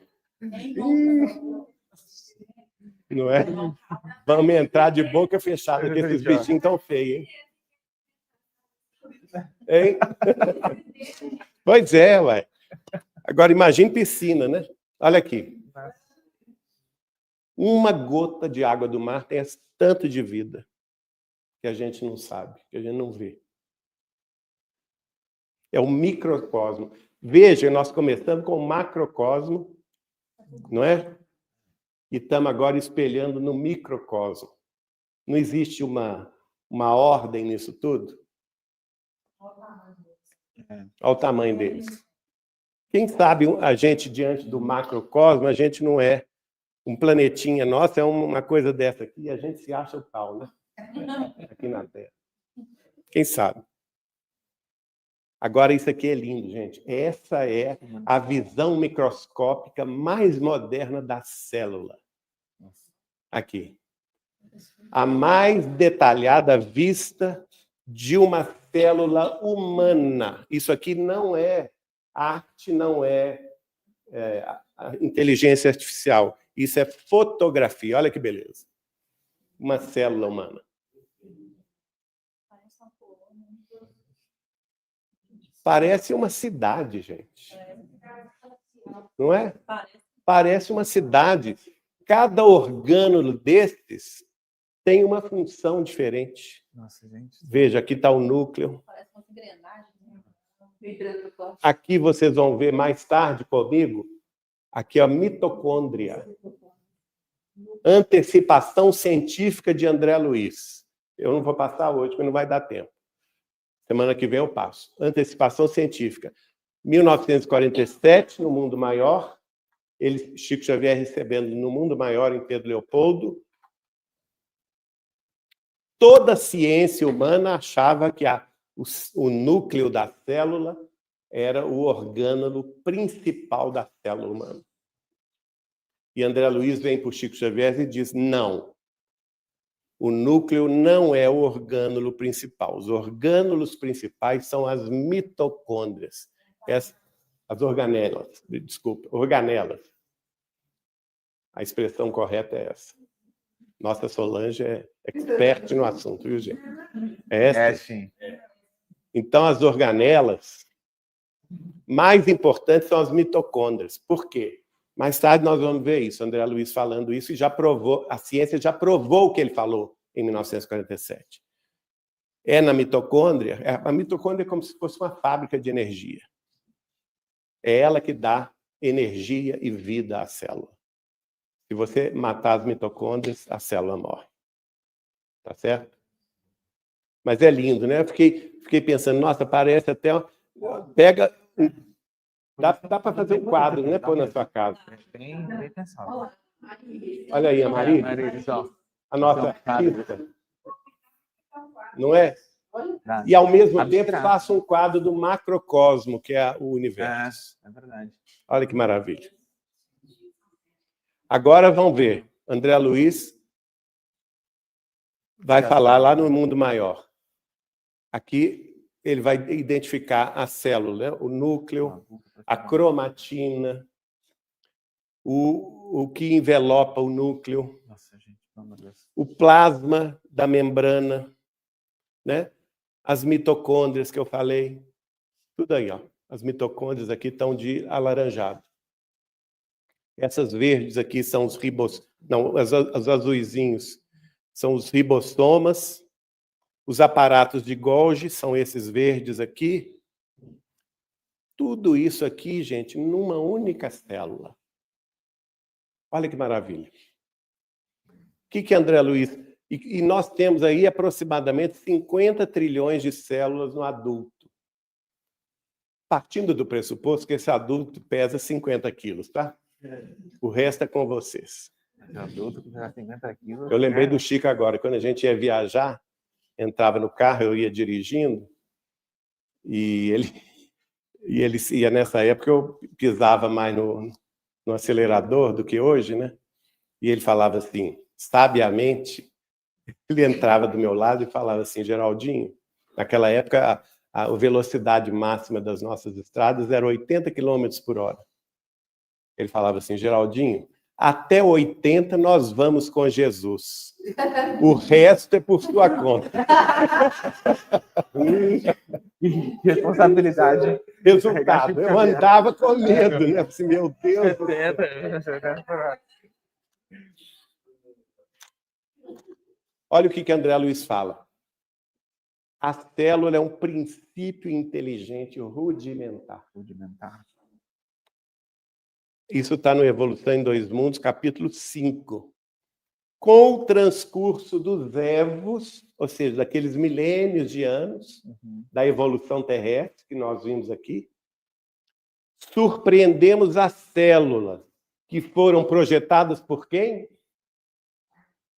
Não é? Vamos entrar de boca fechada, que esses bichinhos estão feios, hein? Pois é, ué. Agora imagine piscina, né? Olha aqui. Uma gota de água do mar tem esse tanto de vida que a gente não sabe, que a gente não vê. É o microcosmo. Veja, nós começamos com o macrocosmo, não é? E estamos agora espelhando no microcosmo. Não existe uma ordem nisso tudo? Olha o tamanho deles. Quem sabe a gente, diante do macrocosmo, a gente não é um planetinha nosso, é uma coisa dessa aqui, e a gente se acha o tal, né? Aqui na Terra. Quem sabe? Agora, isso aqui é lindo, gente. Essa é a visão microscópica mais moderna da célula. Aqui. A mais detalhada vista de uma célula humana. Isso aqui não é arte, não é inteligência artificial. Isso é fotografia. Olha que beleza. Uma célula humana. Parece uma cidade, gente. Não é? Parece uma cidade. Cada orgânulo desses tem uma função diferente. Nossa, gente. Veja, aqui está o núcleo. Aqui vocês vão ver mais tarde comigo. Aqui a mitocôndria. Antecipação científica de André Luiz. Eu não vou passar hoje, porque não vai dar tempo. Semana que vem eu passo. Antecipação científica. 1947, no Mundo Maior. Chico Xavier recebendo no Mundo Maior, em Pedro Leopoldo. Toda a ciência humana achava que o núcleo da célula era o orgânulo principal da célula humana. E André Luiz vem para o Chico Xavier e diz, não, o núcleo não é o orgânulo principal. Os orgânulos principais são as mitocôndrias, as organelas, desculpa, organelas. A expressão correta é essa. Nossa Solange é expert no assunto, viu, gente? Sim. Então, as organelas mais importantes são as mitocôndrias. Por quê? Mais tarde nós vamos ver isso, André Luiz falando isso, e já provou, a ciência já provou o que ele falou em 1947. É na mitocôndria, a mitocôndria é como se fosse uma fábrica de energia. É ela que dá energia e vida à célula. Se você matar as mitocôndrias, a célula morre. Tá certo? Mas é lindo, né? Eu fiquei pensando, nossa, parece até... Pega... Dá para fazer um quadro, né? Pôr na sua casa. Bem pensado. Olha aí, a Maria. A nossa artista. Não é? E, ao mesmo tempo, faça um quadro do macrocosmo, que é o universo. É verdade. Olha que maravilha. Agora vamos ver. André Luiz vai falar lá no Mundo Maior. Aqui ele vai identificar a célula, né? O núcleo, a cromatina, o que envelopa o núcleo, o plasma da membrana, né? As mitocôndrias que eu falei, tudo aí, ó. As mitocôndrias aqui estão de alaranjado. Essas verdes aqui são os os azuizinhos são os ribossomas. Os aparatos de Golgi são esses verdes aqui. Tudo isso aqui, gente, numa única célula. Olha que maravilha. O que André Luiz... E nós temos aí aproximadamente 50 trilhões de células no adulto. Partindo do pressuposto que esse adulto pesa 50 quilos, tá? O resto é com vocês. Adulto que pesa 50 quilos. Eu lembrei do Chico agora, quando a gente ia viajar, entrava no carro, eu ia dirigindo, E nessa época eu pisava mais no acelerador do que hoje, né? E ele falava assim, sabiamente, ele entrava do meu lado e falava assim, Geraldinho, naquela época a velocidade máxima das nossas estradas era 80 km por hora. Ele falava assim, Geraldinho, até 80 nós vamos com Jesus. O resto é por sua conta. Responsabilidade. Resultado, eu andava com medo, né? Assim, meu Deus. Olha o que André Luiz fala. A célula é um princípio inteligente rudimentar. Isso está no Evolução em Dois Mundos, capítulo 5. Com o transcurso dos evos, ou seja, daqueles milênios de anos da evolução terrestre que nós vimos aqui, surpreendemos as células que foram projetadas por quem?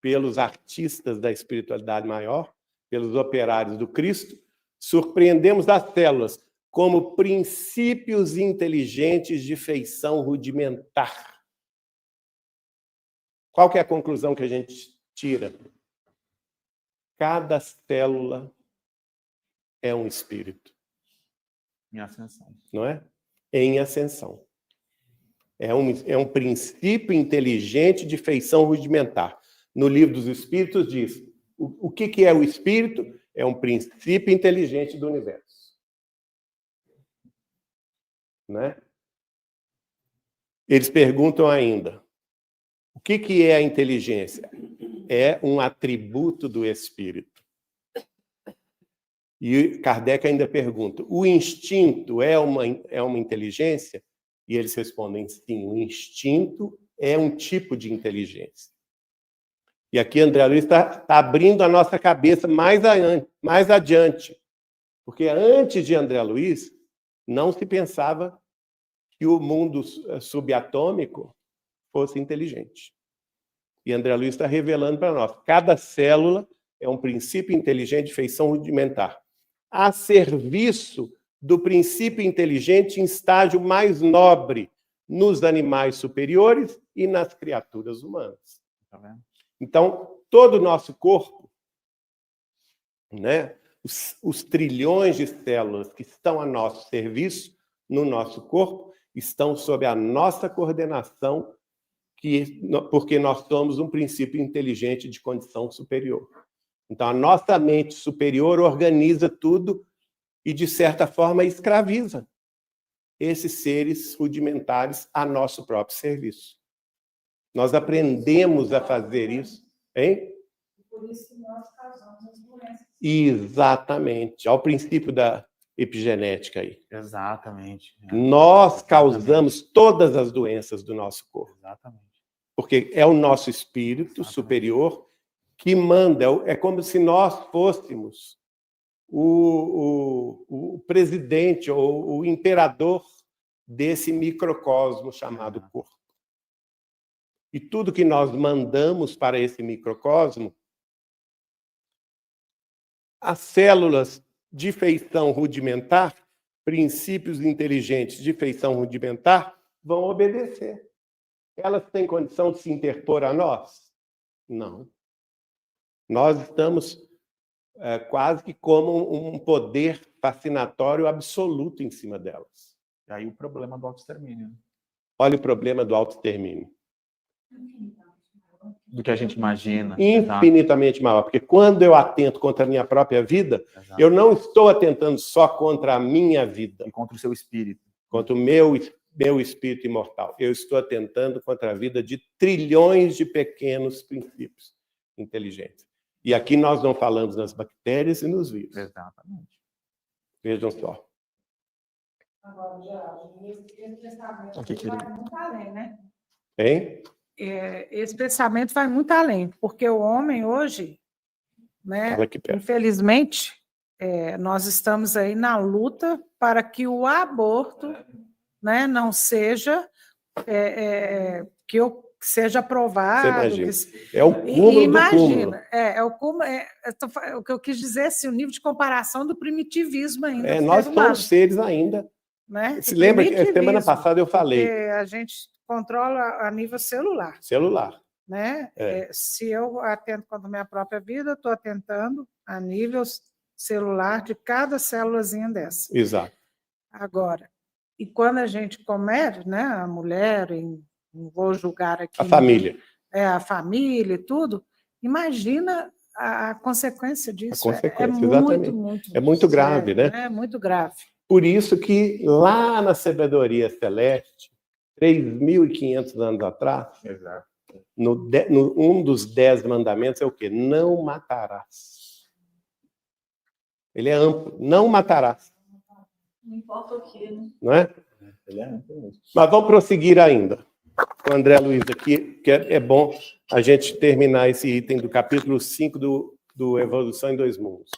Pelos artistas da espiritualidade maior, pelos operários do Cristo, surpreendemos as células como princípios inteligentes de feição rudimentar. Qual que é a conclusão que a gente tira? Cada célula é um espírito. Em ascensão. Não é? Em ascensão. É um princípio inteligente de feição rudimentar. No Livro dos Espíritos diz, o que é o espírito? É um princípio inteligente do universo. Né? Eles perguntam ainda, o que é a inteligência? É um atributo do espírito. E Kardec ainda pergunta, o instinto é uma inteligência? E eles respondem, sim, o instinto é um tipo de inteligência. E aqui André Luiz está abrindo a nossa cabeça mais adiante. Porque antes de André Luiz, não se pensava que o mundo subatômico fosse inteligente. E André Luiz está revelando para nós. Cada célula é um princípio inteligente de feição rudimentar, a serviço do princípio inteligente em estágio mais nobre nos animais superiores e nas criaturas humanas. Tá vendo? Então, todo o nosso corpo, né, os trilhões de células que estão a nosso serviço, no nosso corpo, estão sob a nossa coordenação, porque nós somos um princípio inteligente de condição superior. Então, a nossa mente superior organiza tudo e, de certa forma, escraviza esses seres rudimentares a nosso próprio serviço. Nós aprendemos a fazer isso, hein? Por isso que nós causamos as doenças. Exatamente. Ao princípio da epigenética aí. Exatamente. Nós causamos todas as doenças do nosso corpo. Exatamente. Porque é o nosso espírito superior que manda. É como se nós fôssemos o presidente ou o imperador desse microcosmo chamado corpo. E tudo que nós mandamos para esse microcosmo, as células de feição rudimentar, princípios inteligentes de feição rudimentar, vão obedecer. Elas têm condição de se interpor a nós? Não. Nós estamos quase que como um poder fascinatório absoluto em cima delas. E aí o problema do autoextermínio. Olha o problema do autoextermínio. Do que a gente imagina. Infinitamente maior. Porque quando eu atento contra a minha própria vida, eu não estou atentando só contra a minha vida. E contra o seu espírito. Contra o meu espírito imortal. Eu estou atentando contra a vida de trilhões de pequenos princípios inteligentes. E aqui nós não falamos nas bactérias e nos vírus. Exatamente. Vejam só. Agora, Geraldo, esse pensamento vai muito além, né? Hein? Esse pensamento vai muito além, porque o homem hoje, né, infelizmente, nós estamos aí na luta para que o aborto, né, não seja, que seja aprovado. É o cúmulo do cúmulo. O que eu quis dizer, assim, o nível de comparação do primitivismo ainda. Nós somos seres ainda. Né? Se lembra que semana passada eu falei. A gente controla a nível celular. Né? Se eu atento contra a minha própria vida, eu estou atentando a nível celular de cada célulazinha dessa. Exato. Agora, e quando a gente comete, né, a mulher, não vou julgar aqui... A família. A família e tudo, imagina a consequência disso. Exatamente. Muito grave, né? É muito grave. Por isso que lá na sabedoria celeste, 3.500 anos atrás, exato, um dos 10 mandamentos é o quê? Não matarás. Ele é amplo. Não matarás. Não importa o quê, né? Não é? Ele é amplo mesmo. Mas vamos prosseguir ainda. Com o André Luiz aqui, que é bom a gente terminar esse item do capítulo 5 do Evolução em Dois Mundos.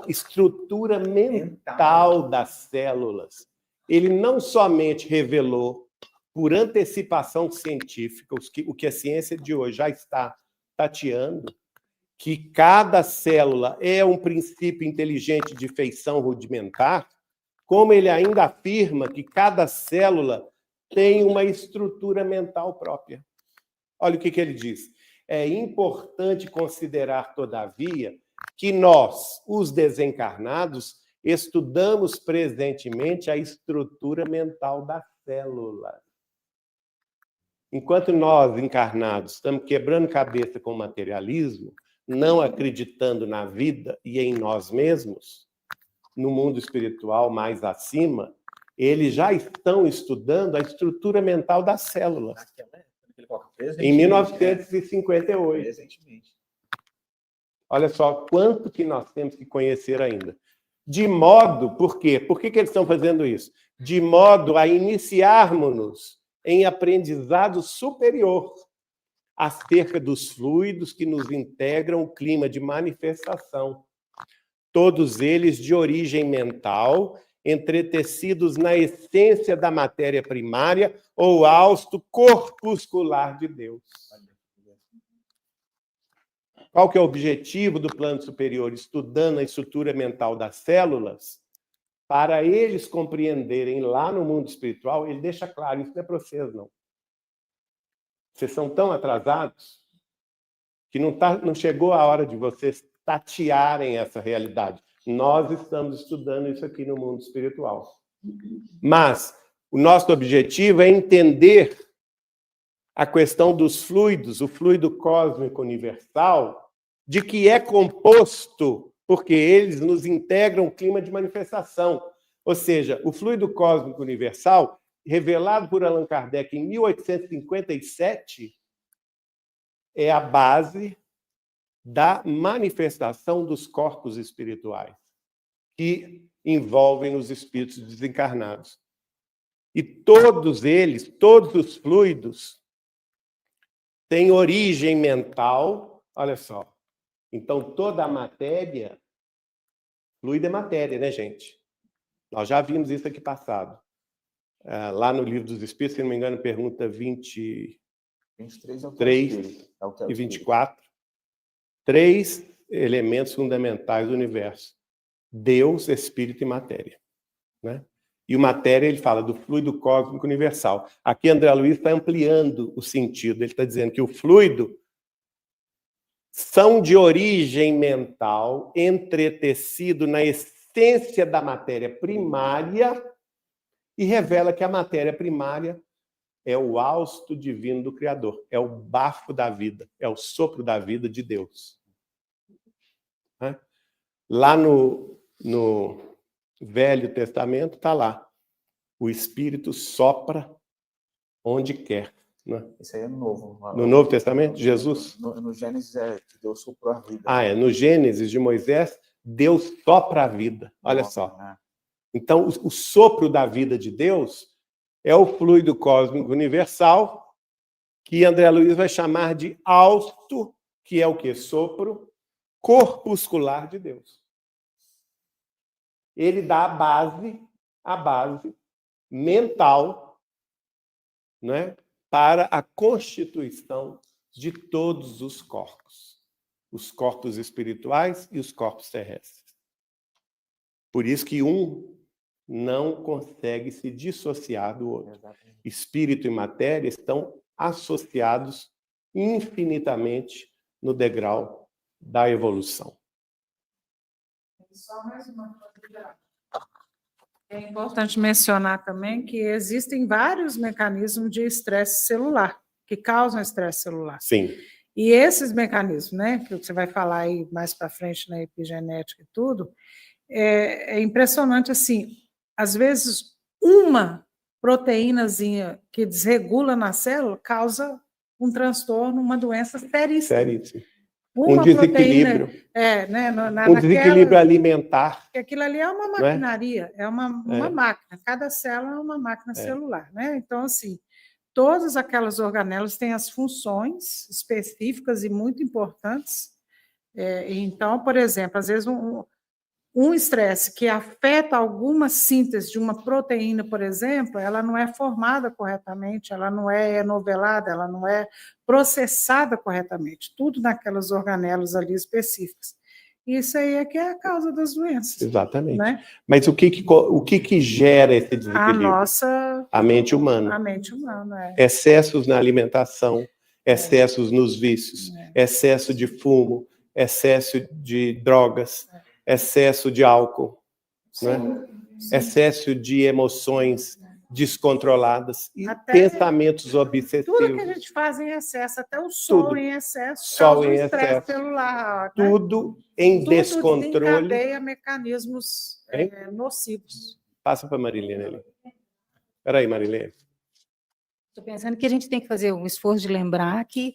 Estrutura mental das células. Ele não somente revelou, por antecipação científica, o que a ciência de hoje já está tateando, que cada célula é um princípio inteligente de feição rudimentar, como ele ainda afirma que cada célula tem uma estrutura mental própria. Olha o que ele diz. É importante considerar, todavia, que nós, os desencarnados, estudamos presentemente a estrutura mental da célula. Enquanto nós, encarnados, estamos quebrando cabeça com o materialismo, não acreditando na vida e em nós mesmos, no mundo espiritual mais acima, eles já estão estudando a estrutura mental das células. Em 1958. Presentemente. Olha só quanto que nós temos que conhecer ainda. De modo, por quê? Por que eles estão fazendo isso? De modo a iniciarmos-nos em aprendizado superior acerca dos fluidos que nos integram o clima de manifestação. Todos eles de origem mental, entretecidos na essência da matéria primária ou hausto corpuscular de Deus. Qual que é o objetivo do plano superior? Estudando a estrutura mental das células, para eles compreenderem lá no mundo espiritual, ele deixa claro, isso não é para vocês, não. Vocês são tão atrasados que não chegou a hora de vocês tatearem essa realidade. Nós estamos estudando isso aqui no mundo espiritual. Mas o nosso objetivo é entender a questão dos fluidos, o fluido cósmico universal, de que é composto, porque eles nos integram o clima de manifestação. Ou seja, o fluido cósmico universal, revelado por Allan Kardec em 1857, é a base da manifestação dos corpos espirituais, que envolvem os espíritos desencarnados. E todos eles, todos os fluidos, têm origem mental, olha só. Então, toda a matéria, fluido é matéria, né, gente? Nós já vimos isso aqui passado. Lá no Livro dos Espíritos, se não me engano, pergunta 23 e 24. 3 elementos fundamentais do universo. Deus, Espírito e matéria. Né? E o matéria, ele fala do fluido cósmico universal. Aqui, André Luiz está ampliando o sentido. Ele está dizendo que o fluido são de origem mental, entretecido na essência da matéria primária, e revela que a matéria primária é o hausto divino do Criador, é o bafo da vida, é o sopro da vida de Deus. Né? Lá no Velho Testamento está lá, o Espírito sopra onde quer. Né? Isso aí é novo. No Novo Testamento, Jesus? No Gênesis Deus soprou a vida. No Gênesis de Moisés, Deus sopra a vida. Olha só. Então, o sopro da vida de Deus é o fluido cósmico universal, que André Luiz vai chamar de hausto, que é o quê? Sopro corpuscular de Deus. Ele dá a base mental, né, para a constituição de todos os corpos espirituais e os corpos terrestres. Por isso que um não consegue se dissociar do outro. Espírito e matéria estão associados infinitamente no degrau da evolução. Só mais uma coisa. É importante mencionar também que existem vários mecanismos de estresse celular, que causam estresse celular. Sim. E esses mecanismos, né, que você vai falar aí mais para frente na epigenética e tudo, é impressionante, assim, às vezes uma proteínazinha que desregula na célula causa um transtorno, uma doença seríssima. Seríssimo. Um desequilíbrio. Proteína, um desequilíbrio alimentar. Aquilo ali é uma maquinaria, é uma máquina. Cada célula é uma máquina celular, né? Então, assim, todas aquelas organelas têm as funções específicas e muito importantes. Então, por exemplo, às vezes um estresse que afeta alguma síntese de uma proteína, por exemplo, ela não é formada corretamente, ela não é enovelada, ela não é processada corretamente, tudo naquelas organelas ali específicas. Isso aí é que é a causa das doenças. Exatamente. Né? Mas o que gera esse desequilíbrio? A mente humana. A mente humana, Excessos na alimentação, excessos nos vícios, excesso de fumo, excesso de drogas, excesso de álcool, né? Excesso de emoções descontroladas e pensamentos obsessivos. Tudo que a gente faz em excesso, até o sol em excesso, sol em estresse celular. Tudo em descontrole. Tudo desencadeia mecanismos nocivos. Passa para a Marilene ali. Espera aí, Marilene. Estou pensando que a gente tem que fazer um esforço de lembrar que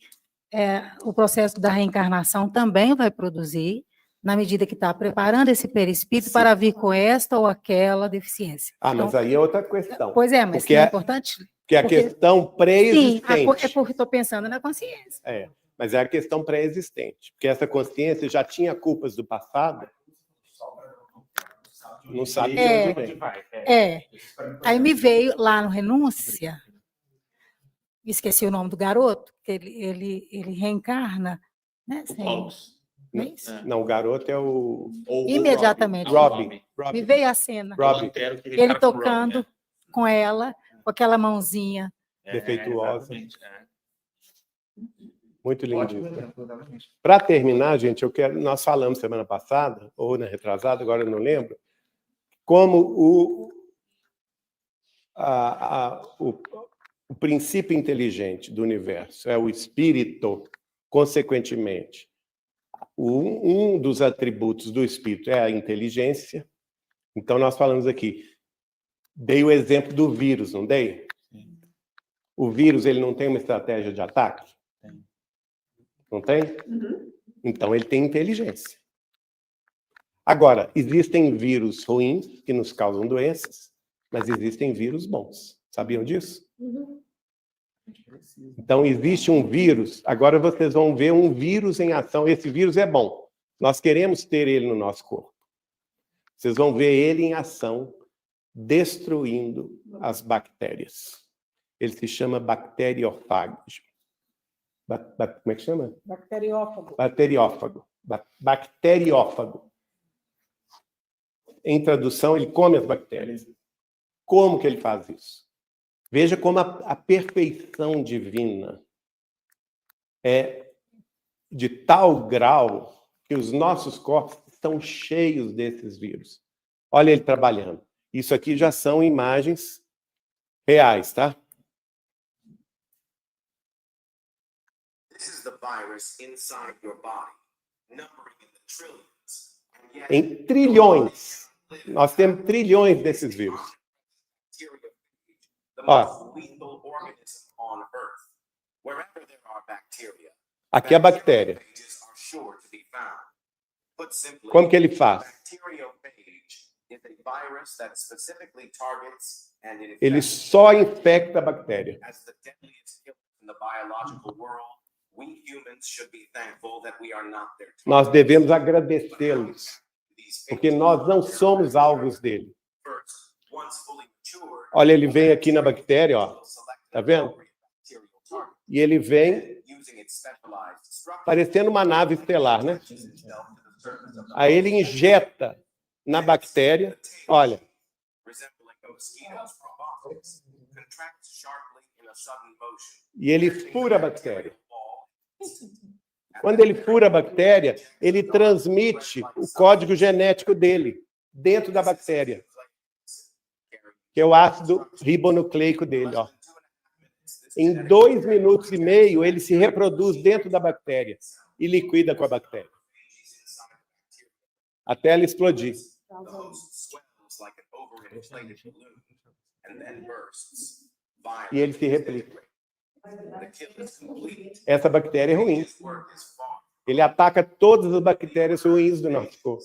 o processo da reencarnação também vai produzir, na medida que está preparando esse perispírito para vir com esta ou aquela deficiência. Mas então, aí é outra questão. Pois é, mas porque é importante... Porque a questão pré-existente... Sim, é porque estou pensando na consciência. Mas é a questão pré-existente. Porque essa consciência já tinha culpas do passado, não sabe de onde vem. Aí me veio lá no Renúncia, esqueci o nome do garoto, que ele reencarna, né? Não, o garoto é o... Imediatamente. Robbie. Me veio a cena. Robbie. Ele tocando com ela, com aquela mãozinha. Defeituosa. Muito lindo isso. Para terminar, gente, nós falamos semana passada, ou na retrasada, agora eu não lembro, como o princípio inteligente do universo é o espírito, consequentemente, um dos atributos do espírito é a inteligência. Então, nós falamos aqui, dei o exemplo do vírus, não dei? O vírus, ele não tem uma estratégia de ataque? Não tem? Então, ele tem inteligência. Agora, existem vírus ruins que nos causam doenças, mas existem vírus bons. Sabiam disso? Então, existe um vírus, agora vocês vão ver um vírus em ação. Esse vírus é bom. Nós queremos ter ele no nosso corpo. Vocês vão ver ele em ação, destruindo as bactérias. Ele se chama bacteriófago. Como é que chama? Bacteriófago. Bacteriófago. Em tradução, ele come as bactérias. Como que ele faz isso? Veja como a perfeição divina é de tal grau que os nossos corpos estão cheios desses vírus. Olha ele trabalhando. Isso aqui já são imagens reais, tá? Em trilhões. Nós temos trilhões desses vírus. Ó. Aqui é a bactéria. Como que ele faz? Ele só infecta a bactéria. Nós devemos agradecê-los, porque nós não somos alvos dele. Olha, ele vem aqui na bactéria, ó. Tá vendo? E ele vem parecendo uma nave estelar, né? Aí ele injeta na bactéria, olha. E ele fura a bactéria. Quando ele fura a bactéria, ele transmite o código genético dele dentro da bactéria, que é o ácido ribonucleico dele, ó. Em 2 minutos e meio, ele se reproduz dentro da bactéria e liquida com a bactéria, até ela explodir. E ele se replica. Essa bactéria é ruim. Ele ataca todas as bactérias ruins do nosso corpo.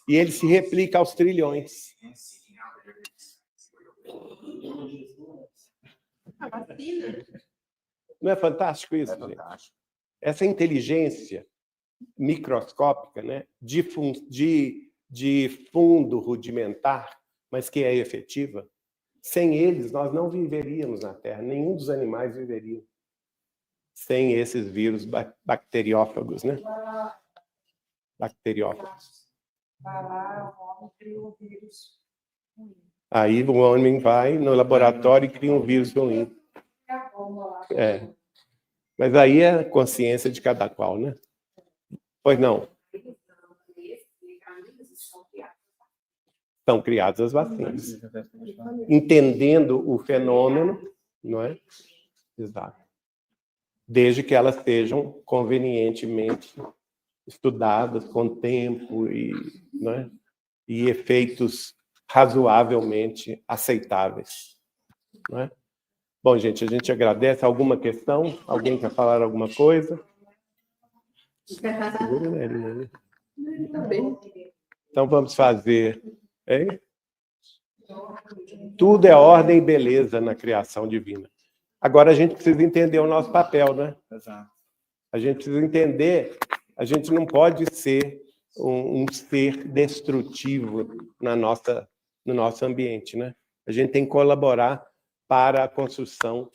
E ele se replica aos trilhões. Não é fantástico isso, gente? Essa inteligência microscópica, né, de fundo rudimentar, mas que é efetiva, sem eles nós não viveríamos na Terra, nenhum dos animais viveria sem esses vírus bacteriófagos, né? Bacteriófagos. Aí o homem vai no laboratório e cria um vírus ruim. É. Mas aí é a consciência de cada qual, né? Pois não. São criadas as vacinas. Entendendo o fenômeno, não é? Exato. Desde que elas sejam convenientemente estudadas com tempo e, não é? E efeitos razoavelmente aceitáveis. Não é? Bom, gente, a gente agradece. Alguma questão? Alguém quer falar alguma coisa? Segura nele, né? Então vamos fazer. Hein? Tudo é ordem e beleza na criação divina. Agora a gente precisa entender o nosso papel, né? A gente precisa entender, a gente não pode ser um ser destrutivo no nosso ambiente, né? A gente tem que colaborar para a construção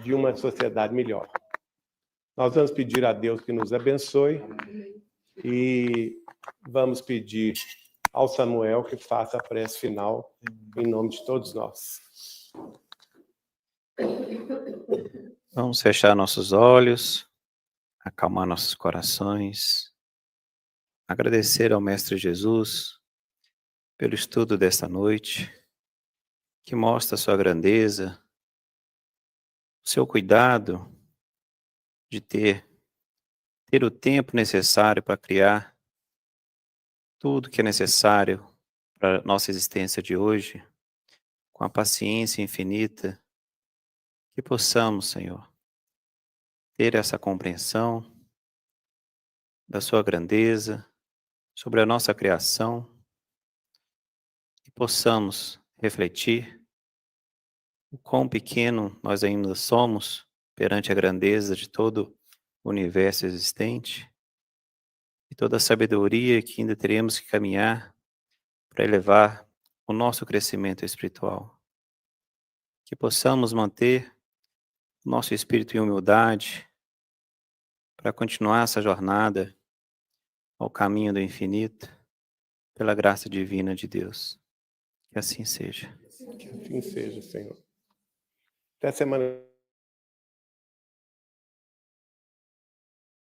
de uma sociedade melhor. Nós vamos pedir a Deus que nos abençoe e vamos pedir ao Samuel que faça a prece final em nome de todos nós. Vamos fechar nossos olhos, acalmar nossos corações, agradecer ao Mestre Jesus pelo estudo desta noite, que mostra a sua grandeza, o seu cuidado de ter o tempo necessário para criar tudo que é necessário para a nossa existência de hoje, com a paciência infinita, que possamos, Senhor, ter essa compreensão da sua grandeza sobre a nossa criação e possamos refletir o quão pequeno nós ainda somos perante a grandeza de todo o universo existente e toda a sabedoria que ainda teremos que caminhar para elevar o nosso crescimento espiritual. Que possamos manter o nosso espírito em humildade para continuar essa jornada ao caminho do infinito pela graça divina de Deus. Que assim seja. Que assim seja, Senhor. Até semana